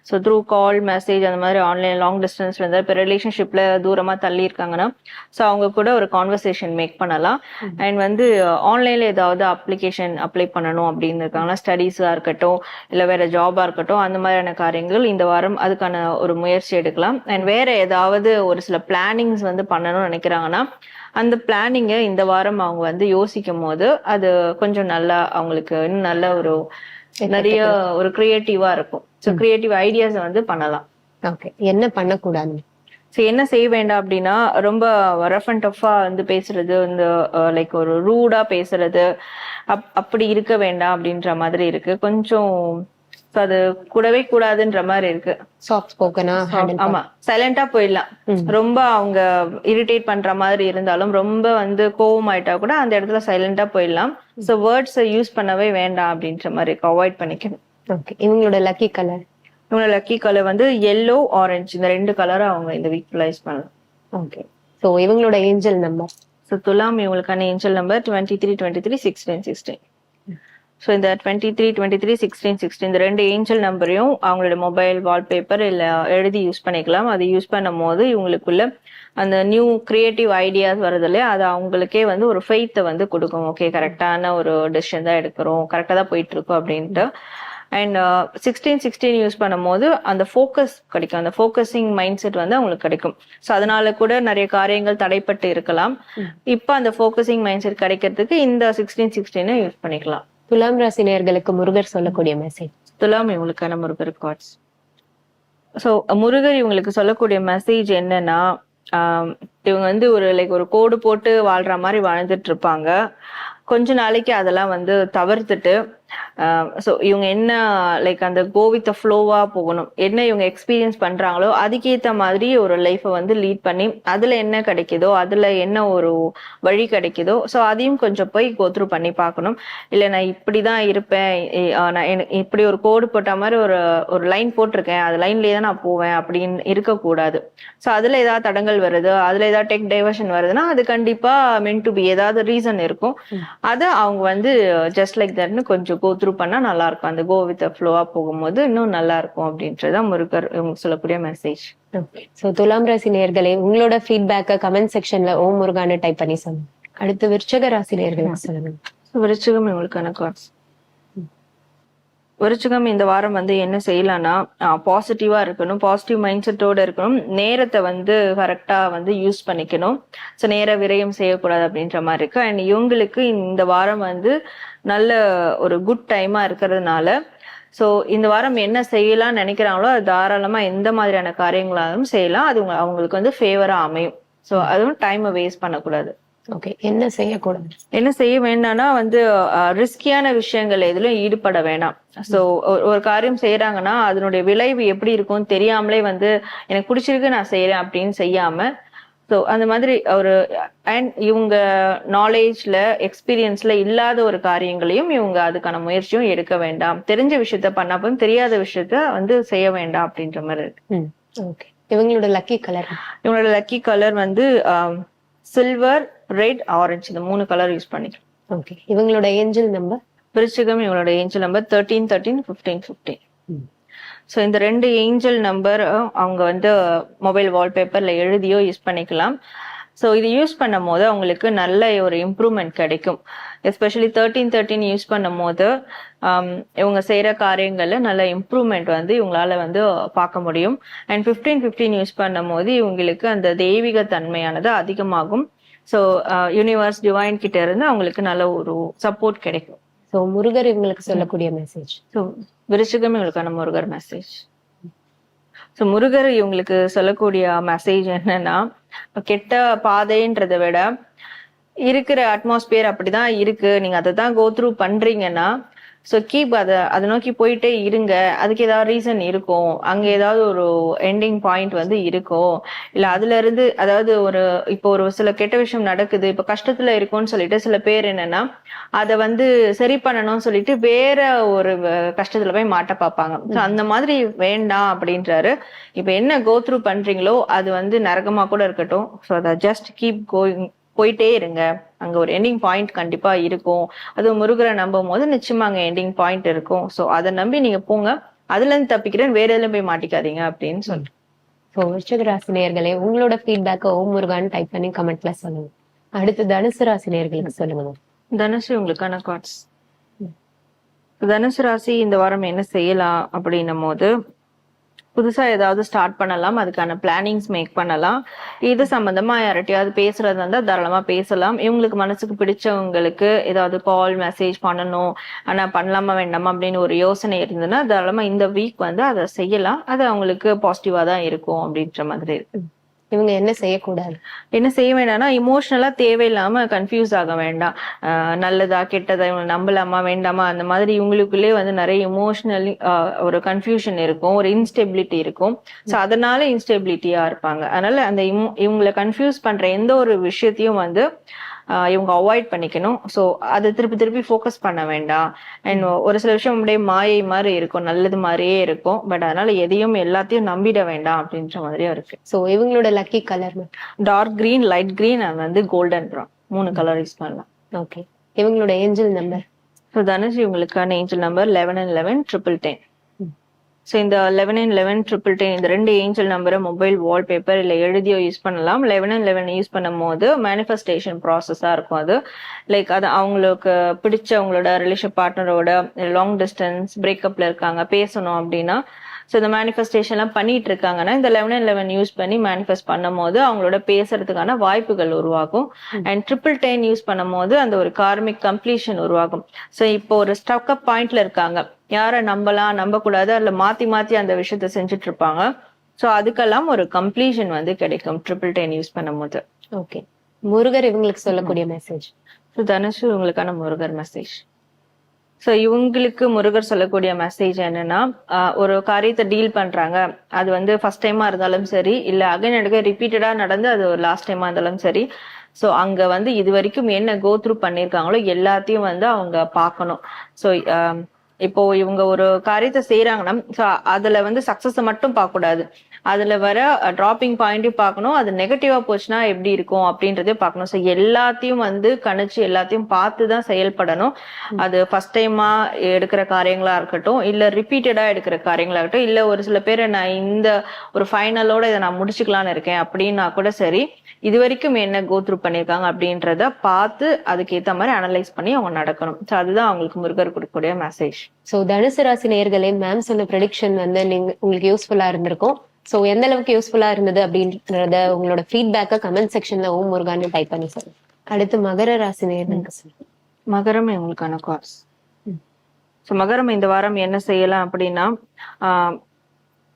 ஸோ த்ரூ கால், மெசேஜ், அந்த மாதிரி ஆன்லைன் லாங் டிஸ்டன்ஸ்ல இருந்தால், இப்போ ரிலேஷன்ஷிப்ல தூரமா தள்ளி இருக்காங்கன்னா ஸோ அவங்க கூட ஒரு கான்வர்சேஷன் மேக் பண்ணலாம். அண்ட் வந்து ஆன்லைன்ல ஏதாவது அப்ளிகேஷன் அப்ளை பண்ணணும் அப்படின்னு இருக்காங்கன்னா, ஸ்டடீஸா இருக்கட்டும், இல்லை வேற ஜாபா இருக்கட்டும், அந்த மாதிரியான காரியங்கள் இந்த வாரம் அதுக்கான ஒரு முயற்சி எடுக்கலாம். அண்ட் வேற ஏதாவது ஒரு சில பிளானிங்ஸ் வந்து பண்ணணும்னு நினைக்கிறாங்கன்னா அந்த பிளானிங்கை இந்த வாரம் அவங்க வந்து யோசிக்கும் போது அது கொஞ்சம் நல்லா அவங்களுக்கு இன்னும் நல்ல ஒரு நிறைய ஒரு கிரியேட்டிவா இருக்கும். ஸோ கிரியேட்டிவ் ஐடியாஸ் வந்து பண்ணலாம். ஓகே. என்ன பண்ணக்கூடாது? ஸோ என்ன செய்ய வேண்டாம் அப்படின்னா, ரொம்ப ரஃப் அண்ட் டஃபா வந்து பேசுறது, இந்த லைக் ஒரு ரூடா பேசுறது அப்படி இருக்க வேண்டாம் அப்படின்ற மாதிரி இருக்கு. கொஞ்சம் அது கூடவே கூடாதுன்ற மாதிரி இருக்கு. சாஃப்ட் ஸ்போக்கனா? ஆமா, சைலண்டா போயிடலாம். ரொம்ப அவங்க இரிட்டேட் பண்ற மாதிரி இருந்தாலும், ரொம்ப வந்து கோவம் ஆயிட்டா கூட அந்த இடத்துல சைலண்டா போயிடலாம். சோ வேர்ட்ஸ் யூஸ் பண்ணவே வேண்டாம் அப்படின்ற மாதிரி இருக்கு, அவாய்ட் பண்ணிக்கணும். ஓகே. இவங்களோட லக்கி கலர்? இவங்களோட லக்கி கலர் வந்து எல்லோ, ஆரஞ்சு, இந்த 2 கலரை அவங்க இந்த வீக் யூஸ் பண்ணலாம். ஓகே. சோ இவங்களோட ஏஞ்சல் நம்பர்? ஸோ துலாம் இவங்களுக்கான ஏஞ்சல் நம்பர் 23231616. ஸோ இந்த 23231616 இந்த 2 ஏஞ்சல் நம்பரையும் அவங்களோட மொபைல் வால்பேப்பர் இல்லை எழுதி யூஸ் பண்ணிக்கலாம். அது யூஸ் பண்ணும் போது இவங்களுக்குள்ள அந்த நியூ கிரியேட்டிவ் ஐடியாஸ் வருது இல்லையா, அது அவங்களுக்கே வந்து ஒரு ஃபெய்த்தை வந்து கொடுக்கும். ஓகே, கரெக்டான ஒரு டெசிஷன் தான் எடுக்கிறோம், கரெக்டாக தான் போயிட்டு இருக்கோம் அப்படின்ட்டு. அண்ட் 1616 யூஸ் பண்ணும் போது அந்த ஃபோக்கஸ் கிடைக்கும், அந்த ஃபோக்கஸிங் மைண்ட் செட் வந்து அவங்களுக்கு கிடைக்கும். ஸோ அதனால கூட நிறைய காரியங்கள் தடைப்பட்டு இருக்கலாம். இப்போ அந்த ஃபோக்கஸிங் மைண்ட் செட் கிடைக்கிறதுக்கு இந்த 1616 யூஸ் பண்ணிக்கலாம். துலாம் ராசி நேயர்களுக்கு முருகர் சொல்லக்கூடிய மெசேஜ். துலாம் இவங்களுக்கான முருகர் கார்ட்ஸ். ஸோ முருகர் இவங்களுக்கு சொல்லக்கூடிய மெசேஜ் என்னன்னா, இவங்க வந்து ஒரு கோடு போட்டு வாழ்ற மாதிரி வாழ்ந்துட்டு இருப்பாங்க. கொஞ்ச நாளைக்கு அதெல்லாம் வந்து தவிர்த்துட்டு ஸோ இவங்க என்ன அந்த கோ வித் ஃப்ளோவா போகணும். என்ன இவங்க எக்ஸ்பீரியன்ஸ் பண்றாங்களோ அதுக்கேற்ற மாதிரி ஒரு லைஃபை வந்து லீட் பண்ணி அதுல என்ன கிடைக்குதோ, அதுல என்ன ஒரு வழி கிடைக்குதோ ஸோ அதையும் கொஞ்சம் போய் கோத்ரூ பண்ணி பார்க்கணும். இல்லை நான் இப்படிதான் இருப்பேன், நான் இப்படி ஒரு கோடு போட்ட மாதிரி ஒரு லைன் போட்டிருக்கேன், அது லைன்லயே தான் நான் போவேன் அப்படின்னு இருக்கக்கூடாது. ஸோ அதுல ஏதாவது தடங்கள் வருது, அதுல ஏதாவது டெக் டைவர்ஷன் வருதுன்னா அது கண்டிப்பா மென்ட் டு பி, ஏதாவது ரீசன் இருக்கும். அதை அவங்க வந்து ஜஸ்ட் லைக் தட்னு கொஞ்சம் கோ த்ரூ பண்ணா நல்லா இருக்கும். அந்த கோ வித் ஃப்ளோவா போகும்போது இன்னும் நல்லா இருக்கும் அப்படின்றதான் முருகர் இவங்க சொல்லக்கூடிய மெசேஜ். சோ துலாம் ராசி நேயர்களே, உங்களோட ஃபீட்பேக்கை கமெண்ட் செக்ஷன்ல ஓ முருகான்னு டைப் பண்ணி சொல்லுங்க. அடுத்து விருச்சிக ராசி நேயர்களுக்கு சொல்லுங்க. விருச்சிகம் இவங்களுக்கான கார்ட்ஸ். விருச்சிகம் இந்த வாரம் வந்து என்ன செய்யலாம்னா, பாசிட்டிவா இருக்கணும், பாசிட்டிவ் மைண்ட் செட்டோட இருக்கணும், நேரத்தை வந்து கரெக்டா வந்து யூஸ் பண்ணிக்கணும். ஸோ நேர விரயம் செய்யக்கூடாது அப்படின்ற மாதிரி இருக்கு. அண்ட் இவங்களுக்கு இந்த வாரம் வந்து நல்ல ஒரு குட் டைமா இருக்கிறதுனால ஸோ இந்த வாரம் என்ன செய்யலாம்னு நினைக்கிறாங்களோ அது தாராளமா எந்த மாதிரியான காரியங்களாலும் செய்யலாம். அது அவங்களுக்கு வந்து ஃபேவரா அமையும். ஸோ அதுவும் டைமை வேஸ்ட் பண்ணக்கூடாது. ஓகே, என்ன செய்யக்கூடாது? என்ன செய்ய வேண்டாம்னா வந்து ரிஸ்கியான விஷயங்கள் எதுலயும் ஈடுபட வேண்டாம். சோ ஒரு காரியம் செய்யறாங்கன்னா அதனுடைய விளைவு எப்படி இருக்கும்னு தெரியாமலே வந்து எனக்கு பிடிச்சிருக்கு நான் செய்யறேன் அப்படின்னு செய்யாம, ஸோ அந்த மாதிரி ஒரு அண்ட் இவங்க நாலேஜ்ல எக்ஸ்பீரியன்ஸ்ல இல்லாத ஒரு காரியங்களையும் இவங்க அதுக்கான முயற்சியும் எடுக்க வேண்டாம். தெரிஞ்ச விஷயத்த பண்ணாலும் தெரியாத விஷயத்த வந்து செய்ய வேண்டாம் அப்படின்ற மாதிரி இருக்கு. ஓகே, இவங்களோட லக்கி கலர்? இவங்களோட லக்கி கலர் வந்து சில்வர், ரெட், ஆரஞ்சு, இந்த 3 கலர் யூஸ் பண்ணிக்கலாம். ஓகே, இவங்களோட ஏஞ்சல் நம்பர்? விருச்சிகம், இவங்களோட ஏஞ்சல் நம்பர் 13 13 15 15. ஸோ இந்த 2 ஏஞ்சல் நம்பர் அவங்க வந்து மொபைல் வால்பேப்பர்ல எழுதியோ யூஸ் பண்ணிக்கலாம். ஸோ இது யூஸ் பண்ணும் போது அவங்களுக்கு நல்ல ஒரு இம்ப்ரூவ்மெண்ட் கிடைக்கும். எஸ்பெஷலி 13 13 யூஸ் பண்ணும் போது இவங்க செய்யற காரியங்கள்ல நல்ல இம்ப்ரூவ்மெண்ட் வந்து இவங்களால வந்து பார்க்க முடியும். அண்ட் 15 15 யூஸ் பண்ணும் போது இவங்களுக்கு அந்த தெய்வீக தன்மையானது அதிகமாகும். ஸோ யூனிவர்ஸ் டிவைன் கிட்ட இருந்து அவங்களுக்கு நல்ல ஒரு சப்போர்ட் கிடைக்கும். ஸோ முருகர் இவங்களுக்கு சொல்லக்கூடிய மெசேஜ்? ஸோ விருச்சிகம் இவங்களுக்கான முருகர் மெசேஜ். ஸோ முருகர் இவங்களுக்கு சொல்லக்கூடிய மெசேஜ் என்னன்னா, கெட்ட பாதைன்றதை விட இருக்கிற அட்மாஸ்பியர் அப்படிதான் இருக்கு, நீங்க அதை தான் கோ த்ரூ பண்றீங்கன்னா ஸோ கீப் அதை நோக்கி போயிட்டே இருங்க. அதுக்கு ஏதாவது ரீசன் இருக்கும், அங்க ஏதாவது ஒரு எண்டிங் பாயிண்ட் வந்து இருக்கும். இல்ல அதுல இருந்து அதாவது இப்போ ஒரு சில கெட்ட விஷயம் நடக்குது, இப்ப கஷ்டத்துல இருக்கும்னு சொல்லிட்டு சில பேர் என்னன்னா அதை வந்து சரி பண்ணணும்னு சொல்லிட்டு வேற ஒரு கஷ்டத்துல போய் மாட்ட பார்ப்பாங்க. ஸோ அந்த மாதிரி வேண்டாம் அப்படின்றாரு. இப்ப என்ன கோ த்ரூ பண்றீங்களோ அது வந்து நரகமா கூட இருக்கட்டும், ஸோ அதை ஜஸ்ட் கீப் கோயிங், போயிட்டே இருங்க. அங்க ஒரு எண்டிங் பாயிண்ட் கண்டிப்பா இருக்கும். அது முருகரை நம்பும் போது நிச்சயமா அங்க எண்டிங் பாயிண்ட் இருக்கும். சோ அதை நம்பி நீங்க போங்க, அதுல இருந்து தப்பிக்கிறேன், வேற எதுல போய் மாட்டிக்காதீங்க அப்படின்னு சொல்றேன். ஸோ விருச்சிக ராசி நேயர்களே, உங்களோட ஃபீட்பேக்கை ஓம் முருகான்னு டைப் பண்ணி கமெண்ட்ல சொல்லுங்க. அடுத்து தனுசு ராசி நேயர்களுக்கு சொல்லுங்க. தனுசு உங்களுக்கான கார்ட்ஸ். தனுசு ராசி இந்த வாரம் என்ன செய்யலாம் அப்படின்னும் போது, புதுசா ஏதாவது ஸ்டார்ட் பண்ணலாம், அதுக்கான பிளானிங்ஸ் மேக் பண்ணலாம். இது சம்பந்தமா யார்கிட்டயாவது பேசுறதா இருந்தா தாராளமா பேசலாம். இவங்களுக்கு மனசுக்கு பிடிச்சவங்களுக்கு ஏதாவது கால் மெசேஜ் பண்ணணும், ஆனா பண்ணலாமா வேண்டாமா அப்படின்னு ஒரு யோசனை இருந்ததுன்னா தாராளமா இந்த வீக் வந்து அதை செய்யலாம். அது அவங்களுக்கு பாசிட்டிவா தான் இருக்கும் அப்படின்ற மாதிரி இருக்கு. இவங்க என்ன செய்யக்கூடாது? என்ன செய்ய வேண்டாம்னா இமோஷனலா தேவையில்லாம கன்ஃபியூஸ் ஆக வேண்டாம். நல்லதா கெட்டதா, இவங்க நம்பலாமா வேண்டாமா, அந்த மாதிரி இவங்களுக்குள்ளே வந்து நிறைய இமோஷனலி ஒரு கன்ஃபியூஷன் இருக்கும், ஒரு இன்ஸ்டெபிலிட்டி இருக்கும். ஸோ அதனால இன்ஸ்டெபிலிட்டியா இருப்பாங்க. அதனால அந்த இவங்களை கன்ஃபியூஸ் பண்ற எந்த ஒரு விஷயத்தையும் வந்து இவங்க அவாய்ட் பண்ணிக்கணும். ஸோ அதை திருப்பி திருப்பி ஃபோக்கஸ் பண்ண வேண்டாம். அண்ட் ஒரு சில விஷயம் அப்படியே மாயை மாதிரி இருக்கும், நல்லது மாதிரியே இருக்கும். பட் அதனால எதையும் எல்லாத்தையும் நம்பிட வேண்டாம் அப்படின்ற மாதிரியும் இருக்கு. ஸோ இவங்களோட lucky colour? Dark green, light green and வந்து கோல்டன் ப்ரௌன், 3 கலர் யூஸ் பண்ணலாம். ஓகே, இவங்களோட ஏஞ்சல் நம்பர்? ஸோ தனுஷ் இவங்களுக்கான ஏஞ்சல் நம்பர் 11 11 1010. ஸோ இந்த 11 11 1010 இந்த 2 ஏஞ்சல் நம்பரை மொபைல் வால்பேப்பர் இல்லை எழுதியோ யூஸ் பண்ணலாம். 11 11 யூஸ் பண்ணும் போது மேனிஃபெஸ்டேஷன் ப்ராசஸாக இருக்கும். அது லைக் அது அவங்களுக்கு பிடிச்சவங்களோட ரிலேஷன் பார்ட்னரோட லாங் டிஸ்டன்ஸ் பிரேக்கப்ல இருக்காங்க, பேசணும் அப்படின்னா ஸோ இந்த மேனிஃபெஸ்டேஷன்லாம் பண்ணிட்டு இருக்காங்கன்னா இந்த 11 11 யூஸ் பண்ணி மேனிஃபெஸ்ட் பண்ணும் போது அவங்களோட பேசுறதுக்கான வாய்ப்புகள் உருவாகும். அண்ட் 1010 யூஸ் பண்ணும் போது அந்த ஒரு கார்மிக் கம்ப்ளீஷன் உருவாகும். ஸோ இப்போ ஒரு ஸ்டக் அப் பாயிண்ட்ல இருக்காங்க, யாரை நம்பலாம் நம்பக்கூடாது, அதுல மாத்தி மாத்தி அந்த விஷயத்த செஞ்சுட்டு இருப்பாங்க. ஸோ அதுக்கெல்லாம் ஒரு கம்ப்ளீஷன் வந்து கிடைக்கும் 1010 யூஸ் பண்ணும் போது. ஓகே, முருகர் இவங்களுக்கு சொல்லக்கூடிய மெசேஜ்? ஸோ தனுஷ் இவங்களுக்கான முருகர் மெசேஜ். ஸோ இவங்களுக்கு முருகர் சொல்லக்கூடிய மெசேஜ் என்னன்னா, ஒரு காரியத்தை டீல் பண்றாங்க, அது வந்து ஃபர்ஸ்ட் டைமா இருந்தாலும் சரி, இல்ல அகைன் அகைன் ரிப்பீட்டடா நடந்து அது ஒரு லாஸ்ட் டைமா இருந்தாலும் சரி, ஸோ அங்க வந்து இது வரைக்கும் என்ன கோ த்ரூ பண்ணிருக்காங்களோ எல்லாத்தையும் வந்து அவங்க பார்க்கணும். ஸோ இப்போ இவங்க ஒரு காரியத்தை செய்யறாங்கன்னா ஸோ அதுல வந்து சக்சஸ் மட்டும் பார்க்க கூடாது, அதுல வர டிராப்பிங் பாயிண்ட்டையும் பார்க்கணும், அது நெகட்டிவா போச்சுன்னா எப்படி இருக்கும் அப்படின்றதையும் பார்க்கணும். ஸோ எல்லாத்தையும் வந்து கணிச்சு எல்லாத்தையும் பார்த்து தான் செயல்படணும். அது ஃபர்ஸ்ட் டைமா எடுக்கிற காரியங்களா இருக்கட்டும், இல்ல ரிப்பீட்டடா எடுக்கிற காரியங்களா இருக்கட்டும், இல்ல ஒரு சில பேர் நான் இந்த ஒரு ஃபைனலோட இதை நான் முடிச்சுக்கலான்னு இருக்கேன் அப்படின்னா கூட சரி, இது வரைக்கும் என்ன கோ த்ரூ பண்ணிருக்காங்க அப்படின்றத பார்த்து அதுக்கு ஏற்ற மாதிரி அனலைஸ் பண்ணி அவங்க நடக்கணும். ஸோ அதுதான் அவங்களுக்கு முருகர் கொடுக்கக்கூடிய மெசேஜ். ஸோ தனுசு ராசி நேயர்களே, மேம் சொன்ன ப்ரெடிக்ஷன் வந்து உங்களுக்கு யூஸ்ஃபுல்லா இருந்திருக்கும். ஸோ எந்த அளவுக்கு யூஸ்ஃபுல்லா இருந்தது அப்படின்றத உங்களோட ஃபீட்பேக்கை கமெண்ட் செக்ஷன்ல ஓம் முருகான்னு டைப் பண்ணி சொல்லுங்க. அடுத்து மகர ராசி நேயர்களுக்கு சொல்லுங்க. மகரம் இவங்களுக்கான கார்ஸ். ஸோ மகரம் இந்த வாரம் என்ன செய்யலாம் அப்படின்னா,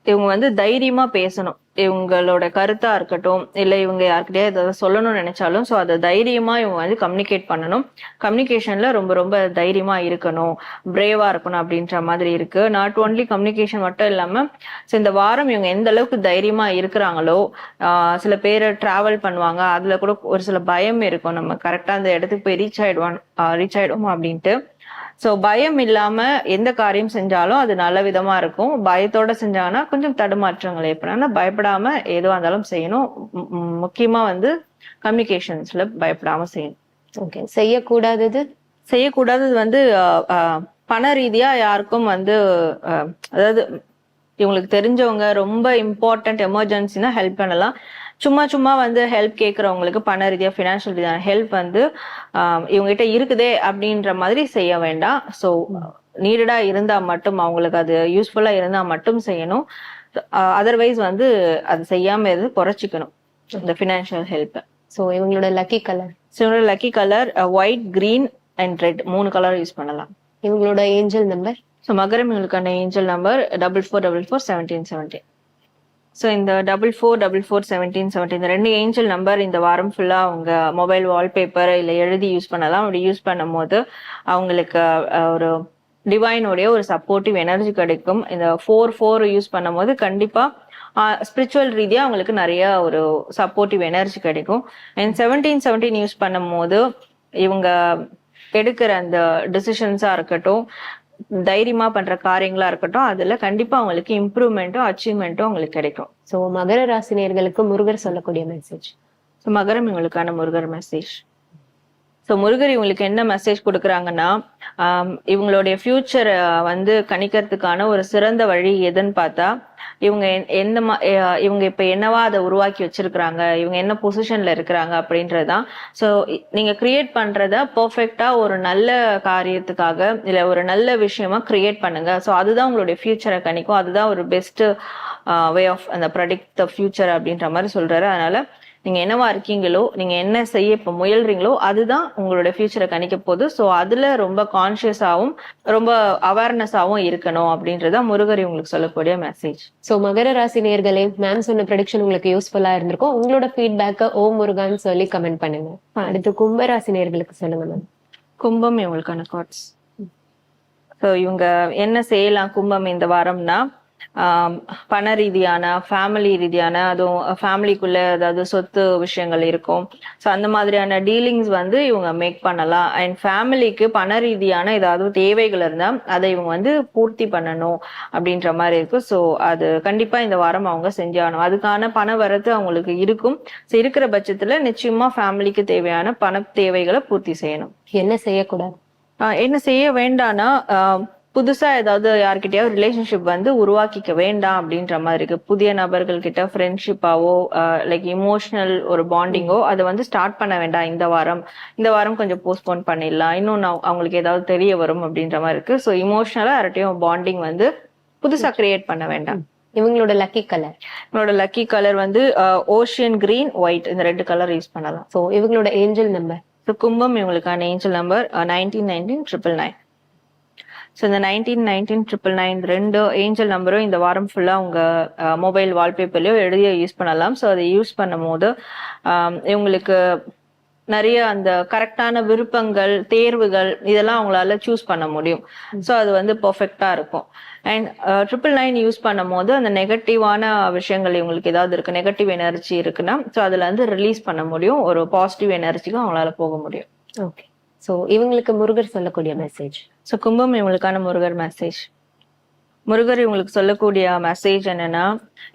இவங்க வந்து தைரியமா பேசணும். இவங்களோட கருத்தா இருக்கட்டும், இல்ல இவங்க யார்கிட்டயே ஏதாவது சொல்லணும்னு நினைச்சாலும் ஸோ அதை தைரியமா இவங்க வந்து கம்யூனிகேட் பண்ணணும். கம்யூனிகேஷன்ல ரொம்ப ரொம்ப தைரியமா இருக்கணும், பிரேவா இருக்கணும் அப்படின்ற மாதிரி இருக்கு. நாட் ஓன்லி கம்யூனிகேஷன் மட்டும் இல்லாம ஸோ இந்த வாரம் இவங்க எந்த அளவுக்கு தைரியமா இருக்கிறாங்களோ, சில பேர் டிராவல் பண்ணுவாங்க, அதுல கூட ஒரு சில பயம் இருக்கும், நம்ம கரெக்டா அந்த இடத்துக்கு போய் ரீச் ஆயிடுவோம் அப்படின்ட்டு. சோ பயம் இல்லாம எந்த காரியம் செஞ்சாலும் அது நல்ல விதமா இருக்கும். பயத்தோட செஞ்சாங்கன்னா கொஞ்சம் தடுமாற்றங்கள் ஏற்படும். பயப்படாம எதுவா இருந்தாலும் செய்யணும். முக்கியமா வந்து கம்யூனிகேஷன்ஸ்ல பயப்படாம செய்யணும். ஓகே. செய்யக்கூடாதது வந்து பண ரீதியா யாருக்கும் வந்து அதாவது இவங்களுக்கு தெரிஞ்சவங்க ரொம்ப இம்பார்ட்டன்ட் எமர்ஜென்சினா ஹெல்ப் பண்ணலாம். சும்மா வந்து ஹெல்ப் கேட்கறவங்களுக்கு பண ரீதியா ஃபினான்ஷியல் ரீதியான ஹெல்ப் வந்து இவங்ககிட்ட இருக்குதே அப்படின்ற மாதிரி செய்ய வேண்டாம். ஸோ நீடடா இருந்தா மட்டும், அவங்களுக்கு அது யூஸ்ஃபுல்லா இருந்தா மட்டும் செய்யணும். அதர்வைஸ் வந்து அது செய்யாம எது குறைச்சிக்கணும் இந்த ஃபினான்ஷியல் ஹெல்ப். ஸோ இவங்களோட lucky colour white, green and red 3 colour use பண்ணலாம். இவங்களோட ஏஞ்சல் நம்பர். ஸோ மகரம் இவங்களுக்கான ஏஞ்சல் நம்பர் 44441717. ஸோ இந்த 44441717 இந்த 2 ஏஞ்சல் நம்பர் இந்த வாரம் ஃபுல்லா அவங்க மொபைல் வால்பேப்பர் இல்லை எழுதி யூஸ் பண்ணலாம். அப்படி யூஸ் பண்ணும் போது அவங்களுக்கு ஒரு டிவைனுடைய ஒரு சப்போர்ட்டிவ் எனர்ஜி கிடைக்கும். இந்த 44 யூஸ் பண்ணும் போது கண்டிப்பா ஸ்பிரிச்சுவல் ரீதியா அவங்களுக்கு நிறைய ஒரு சப்போர்ட்டிவ் எனர்ஜி கிடைக்கும். அண்ட் 1717 யூஸ் பண்ணும் போது இவங்க எடுக்கிற அந்த டிசிஷன்ஸா இருக்கட்டும், தைரியமா பண்ற காரியங்களா இருக்கட்டும், அதுல கண்டிப்பா அவங்களுக்கு இம்ப்ரூவ்மெண்ட்டும் அச்சீவ்மெண்ட்டும் அவங்களுக்கு கிடைக்கும். சோ மகர ராசி நேயர்களுக்கு முருகர் சொல்லக்கூடிய மெசேஜ். ஸோ மகரம் இவங்களுக்கான முருகர் மெசேஜ். ஸோ முருகர் இவங்களுக்கு என்ன மெசேஜ் கொடுக்குறாங்கன்னா, இவங்களுடைய ஃபியூச்சர் வந்து கணிக்கிறதுக்கான ஒரு சிறந்த வழி எதுன்னு பார்த்தா, இவங்க இவங்க இப்ப என்னவா அதை உருவாக்கி வச்சிருக்கிறாங்க, இவங்க என்ன பொசிஷன்ல இருக்கிறாங்க அப்படின்றதுதான். ஸோ நீங்க கிரியேட் பண்றத பெர்ஃபெக்டா ஒரு நல்ல காரியத்துக்காக இல்ல ஒரு நல்ல விஷயமா கிரியேட் பண்ணுங்க. ஸோ அதுதான் உங்களுடைய ஃபியூச்சரை கணிக்கும். அதுதான் ஒரு பெஸ்ட் வே ஆஃப் அந்த ப்ரெடிக்ட் த ஃபியூச்சர் அப்படின்ற மாதிரி சொல்றாரு. அதனால நீங்க என்னவா இருக்கீங்களோ, நீங்க என்ன செய்ய இப்ப முயல்றீங்களோ அதுதான் உங்களோட ஃபியூச்சரை கணிக்க போகுது. ஸோ அதுல ரொம்ப கான்சியஸாவும் ரொம்ப அவேர்னஸாவும் இருக்கணும் அப்படின்றத முருகர் உங்களுக்கு சொல்லக்கூடிய மெசேஜ். ஸோ மகர ராசி நேயர்களே, மேம் சொன்ன ப்ரெடிக்ஷன் உங்களுக்கு யூஸ்ஃபுல்லா இருந்திருக்கும். உங்களோட ஃபீட்பேக்கை ஓ முருகான்னு சொல்லி கமெண்ட் பண்ணுங்க. அடுத்து கும்பராசி நேயர்களுக்கு சொல்லுங்க மேம். கும்பம் இவங்களுக்கான கார்ட்ஸ். ஸோ இவங்க என்ன செய்யலாம் கும்பம் இந்த வாரம்னா, பண ரீதியான, ஃபேமிலி ரீதியான, அதுவும் ஃபேமிலிக்குள்ள ஏதாவது சொத்து விஷயங்கள் இருக்கும். ஸோ அந்த மாதிரியான டீலிங்ஸ் வந்து இவங்க மேக் பண்ணலாம். அண்ட் ஃபேமிலிக்கு பண ரீதியான ஏதாவது தேவைகள் இருந்தா அதை இவங்க வந்து பூர்த்தி பண்ணணும் அப்படின்ற மாதிரி இருக்கும். ஸோ அது கண்டிப்பா இந்த வாரம் அவங்க செஞ்சாகணும். அதுக்கான பண வரத்து அவங்களுக்கு இருக்கும். ஸோ இருக்கிற பட்சத்துல நிச்சயமா ஃபேமிலிக்கு தேவையான பண தேவைகளை பூர்த்தி செய்யணும். என்ன செய்யக்கூடாது, என்ன செய்ய வேண்டாம்னா, புதுசா ஏதாவது யார்கிட்டயாவது ரிலேஷன்ஷிப் வந்து உருவாக்கிக்க வேண்டாம் அப்படின்ற மாதிரி இருக்கு. புதிய நபர்கள் கிட்ட ஃப்ரெண்ட்ஷிப்பாவோ லைக் இமோஷனல் ஒரு பாண்டிங்கோ அதை வந்து ஸ்டார்ட் பண்ண வேண்டாம் இந்த வாரம் கொஞ்சம் போஸ்ட்போன் பண்ணிடலாம், இன்னும் அவங்களுக்கு ஏதாவது தெரிய வரும் அப்படின்ற மாதிரி இருக்கு. ஸோ இமோஷனலா யார்கிட்டயும் பாண்டிங் வந்து புதுசா கிரியேட் பண்ண வேண்டாம். இவங்களோட லக்கி கலர் வந்து ஓஷியன் கிரீன், ஒயிட் இந்த 2 கலர் யூஸ் பண்ணலாம். ஸோ இவங்களோட ஏஞ்சல் நம்பர். ஸோ கும்பம் இவங்களுக்கான ஏஞ்சல் நம்பர் 191999. ஸோ இந்த 191999 2 ஏஞ்சல் நம்பரும் இந்த வாரம் ஃபுல்லா உங்க மொபைல் வால்பேப்பர்லயோ எழுதிய யூஸ் பண்ணலாம். ஸோ அதை யூஸ் பண்ணும் போது இவங்களுக்கு நிறைய அந்த கரெக்டான விருப்பங்கள், தேர்வுகள் இதெல்லாம் அவங்களால சூஸ் பண்ண முடியும். ஸோ அது வந்து பெர்ஃபெக்டா இருக்கும். அண்ட் 999 யூஸ் பண்ணும் போது அந்த நெகட்டிவான விஷயங்கள் இவங்களுக்கு ஏதாவது இருக்கு, நெகட்டிவ் எனர்ஜி இருக்குன்னா ஸோ அதுல வந்து ரிலீஸ் பண்ண முடியும். ஒரு பாசிட்டிவ் எனர்ஜிக்கும் அவங்களால போக முடியும். ஓகே. ஸோ இவங்களுக்கு முருகர் சொல்லக்கூடிய மெசேஜ். ஸோ கும்பம் இவங்களுக்கான முருகர் மெசேஜ். முருகர் இவங்களுக்கு சொல்லக்கூடிய மெசேஜ் என்னன்னா,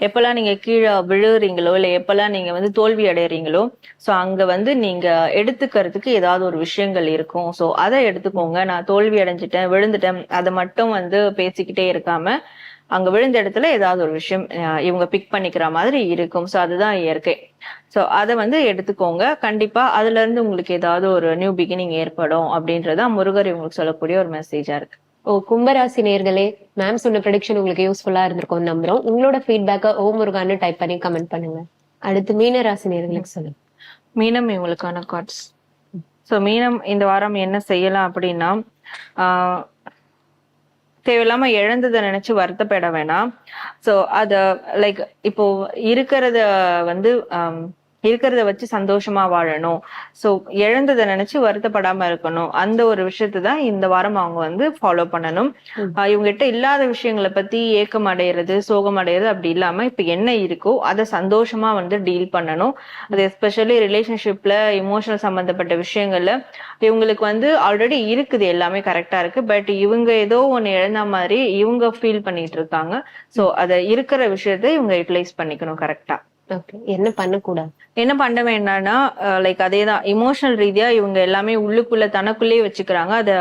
எப்பெல்லாம் நீங்க கீழே விழுறீங்களோ இல்லை எப்பெல்லாம் நீங்க வந்து தோல்வி அடைறீங்களோ, ஸோ அங்க வந்து நீங்க எடுத்துக்கிறதுக்கு ஏதாவது ஒரு விஷயங்கள் இருக்கும். ஸோ அதை எடுத்துக்கோங்க. நான் தோல்வி அடைஞ்சிட்டேன், விழுந்துட்டேன், அதை மட்டும் வந்து பேசிக்கிட்டே இருக்காம அங்க விழுந்த இடத்துல ஏதாவது ஒரு விஷயம் இவங்க பிக் பண்ணிக்கிற மாதிரி இருக்கும். ஸோ அதுதான் இயற்கை. ஸோ அதை வந்து எடுத்துக்கோங்க. கண்டிப்பா அதுல இருந்து உங்களுக்கு ஏதாவது ஒரு நியூ பிகினிங் ஏற்படும் அப்படின்றதான் முருகர் இவங்களுக்கு சொல்லக்கூடிய ஒரு மெசேஜா இருக்கு. ஓ கும்பராசி நேயர்களே, மேம் சொன்ன ப்ரெடிக்ஷன் உங்களுக்கு யூஸ்ஃபுல்லா இருந்திருக்கும் நம்புறோம். உங்களோட ஃபீட்பேக்கை ஓ முருகான்னு டைப் பண்ணி கமெண்ட் பண்ணுங்க. அடுத்து மீன ராசி நேயர்களுக்கு சொல்லுங்க. மீனம் இவங்களுக்கான கார்ட்ஸ். ஸோ மீனம் இந்த வாரம் என்ன செய்யலாம் அப்படின்னா, தேவையில்லாம இழந்ததை நினைச்சு வருத்தப்பட வேணாம். சோ அத லைக் இப்போ இருக்கிறத வந்து இருக்கிறத வச்சு சந்தோஷமா வாழணும். சோ இழந்ததை நினைச்சு வருத்தப்படாம இருக்கணும். அந்த ஒரு விஷயத்தை தான் இந்த வாரம் அவங்க வந்து ஃபாலோ பண்ணணும். இவங்க கிட்ட இல்லாத விஷயங்களை பத்தி ஏக்கம் அடைகிறது, சோகம் அடைகிறது அப்படி இல்லாம இப்ப என்ன இருக்கோ அதை சந்தோஷமா வந்து டீல் பண்ணணும். அது எஸ்பெஷலி ரிலேஷன்ஷிப்ல இமோஷனல் சம்பந்தப்பட்ட விஷயங்கள்ல இவங்களுக்கு வந்து ஆல்ரெடி இருக்குது, எல்லாமே கரெக்டா இருக்கு. பட் இவங்க ஏதோ ஒண்ணு இழந்த மாதிரி இவங்க ஃபீல் பண்ணிட்டு இருக்காங்க. சோ அத இருக்கிற விஷயத்த இவங்க யூட்டிலைஸ் பண்ணிக்கணும் கரெக்டா. என்ன பண்ணக்கூடாது, என்ன பண்ண வேண்டாம்னா லைக் அதேதான், இமோஷனல் ரீதியா இவங்க எல்லாமே உள்ளுக்குள்ள தனக்குள்ளேயே வச்சுக்கிறாங்க. அதை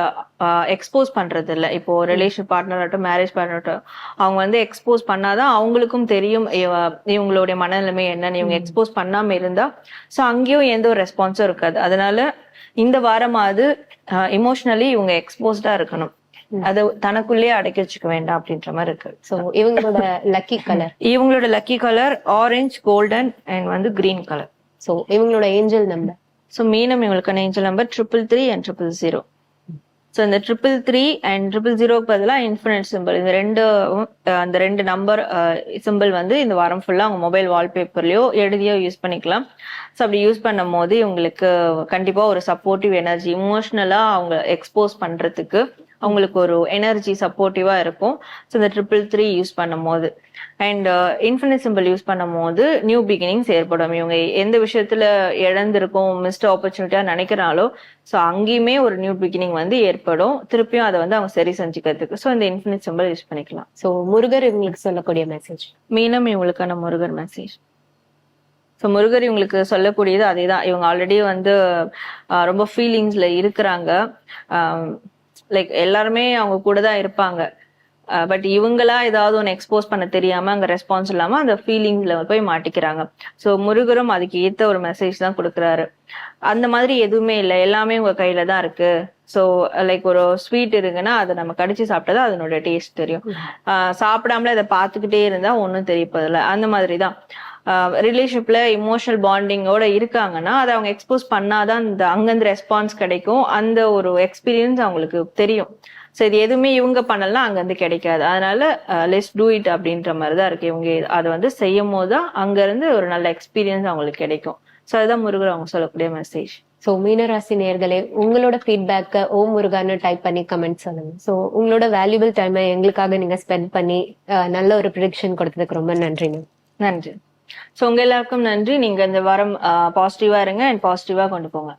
எக்ஸ்போஸ் பண்றது இல்ல. இப்போ ரிலேஷன் பார்ட்னர் ஆகட்டும், மேரேஜ் பார்ட்னர் அவங்க வந்து எக்ஸ்போஸ் பண்ணாதான் அவங்களுக்கும் தெரியும் இவங்களுடைய மனநிலைமை என்னன்னு. இவங்க எக்ஸ்போஸ் பண்ணாம இருந்தா சோ அங்கேயும் எந்த ஒரு ரெஸ்பான்ஸும் இருக்காது. அதனால இந்த வாரமாவது இமோஷனலி இவங்க எக்ஸ்போஸ்டா இருக்கணும். அது தனக்குள்ளேயே அடக்கி வச்சுக்க வேண்டாம் அப்படின்ற மாதிரி இருக்கு. சோ இவங்களோட லக்கி கலர், இவங்களோட lucky colour orange, golden and வந்து கிரீன் கலர். சோ இவங்களோட ஏஞ்சல் நம்பர், ஸோ மீனம் இவங்களுக்கான ஏஞ்சல் நம்பர் 333 and 000. ஸோ இந்த 333 and 000 பதிலாக இன்ஃபினிட் சிம்பிள், இந்த அந்த ரெண்டு நம்பர் சிம்பிள் வந்து இந்த வாரம் ஃபுல்லா அவங்க மொபைல் வால்பேப்பர்லயோ எழுதியோ யூஸ் பண்ணிக்கலாம். ஸோ அப்படி யூஸ் பண்ணும் போது இவங்களுக்கு கண்டிப்பா ஒரு சப்போர்ட்டிவ் எனர்ஜி, இமோஷனலா அவங்க எக்ஸ்போஸ் பண்றதுக்கு அவங்களுக்கு ஒரு எனர்ஜி சப்போர்ட்டிவா இருக்கும். ஸோ இந்த 333 யூஸ் பண்ணும் போது அண்ட் இன்ஃபினிட் சிம்பிள் யூஸ் பண்ணும் போது நியூ பிகினிங்ஸ் ஏற்படும். இவங்க எந்த விஷயத்துல இழந்திருக்கும், மிஸ்ட் ஆப்பர்ச்சுனிட்டியா நினைக்கிறாலோ ஸோ அங்கேயுமே ஒரு நியூ பிகினிங் வந்து ஏற்படும். திருப்பியும் அதை வந்து அவங்க சரி செஞ்சுக்கிறதுக்கு ஸோ இந்த இன்ஃபினிட் சிம்பிள் யூஸ் பண்ணிக்கலாம். சோ முருகர் இவங்களுக்கு சொல்லக்கூடிய மெசேஜ், மீனம் இவங்களுக்கான முருகர் மெசேஜ். ஸோ முருகர் இவங்களுக்கு சொல்லக்கூடியது அதேதான். இவங்க ஆல்ரெடி வந்து ரொம்ப ஃபீலிங்ஸ்ல இருக்கிறாங்க. லைக் எல்லாருமே அவங்க கூட தான் இருப்பாங்க. பட் இவங்களா ஏதாவது ஒன்று எக்ஸ்போஸ் பண்ண தெரியாம அங்க ரெஸ்பான்ஸ் இல்லாம அந்த ஃபீலிங்ஸ்ல போய் மாட்டிக்கிறாங்க. ஸோ முருகரும் அதுக்கு ஏத்த ஒரு மெசேஜ் தான் கொடுக்குறாரு. அந்த மாதிரி எதுவுமே இல்லை, எல்லாமே உங்க கையில தான் இருக்கு. ஸோ லைக் ஒரு ஸ்வீட் இருக்குன்னா அதை நம்ம கடிச்சு சாப்பிட்டா அதனோட டேஸ்ட் தெரியும். சாப்பிடாமல அதை பார்த்துக்கிட்டே இருந்தா ஒன்றும் தெரியப்பதில்லை. அந்த மாதிரி தான் ரிலேஷன்ஷிப்ல இமோஷனல் பாண்டிங்கோட இருக்காங்கன்னா அதை அவங்க எக்ஸ்போஸ் பண்ணாதான் அந்த அங்கிருந்து ரெஸ்பான்ஸ் கிடைக்கும். அந்த ஒரு எக்ஸ்பீரியன்ஸ் அவங்களுக்கு தெரியும். ஸோ இது எதுவுமே இவங்க பண்ணலாம் அங்கிருந்து கிடைக்காது. அதனால லெட்ஸ் டூ இட் அப்படின்ற மாதிரிதான் இருக்கு. இவங்க அதை வந்து செய்யும் போதுதான் அங்க இருந்து ஒரு நல்ல எக்ஸ்பீரியன்ஸ் அவங்களுக்கு கிடைக்கும். ஸோ அதுதான் முருகர் அவங்க சொல்லக்கூடிய மெசேஜ். சோ மீனராசி நேயர்களே, உங்களோட ஃபீட்பேக்க ஓம் முருகான்னு டைப் பண்ணி கமெண்ட் சொல்லுங்க. சோ உங்களோட வேல்யூபிள் டைமை எங்களுக்காக நீங்க ஸ்பெண்ட் பண்ணி நல்ல ஒரு ப்ரிடிக்ஷன் கொடுத்ததுக்கு ரொம்ப நன்றிங்க. நன்றி. ஸோ உங்க எல்லாருக்கும் நன்றி. நீங்க இந்த வாரம் பாசிட்டிவா இருங்க அண்ட் பாசிட்டிவா கொண்டு போங்க.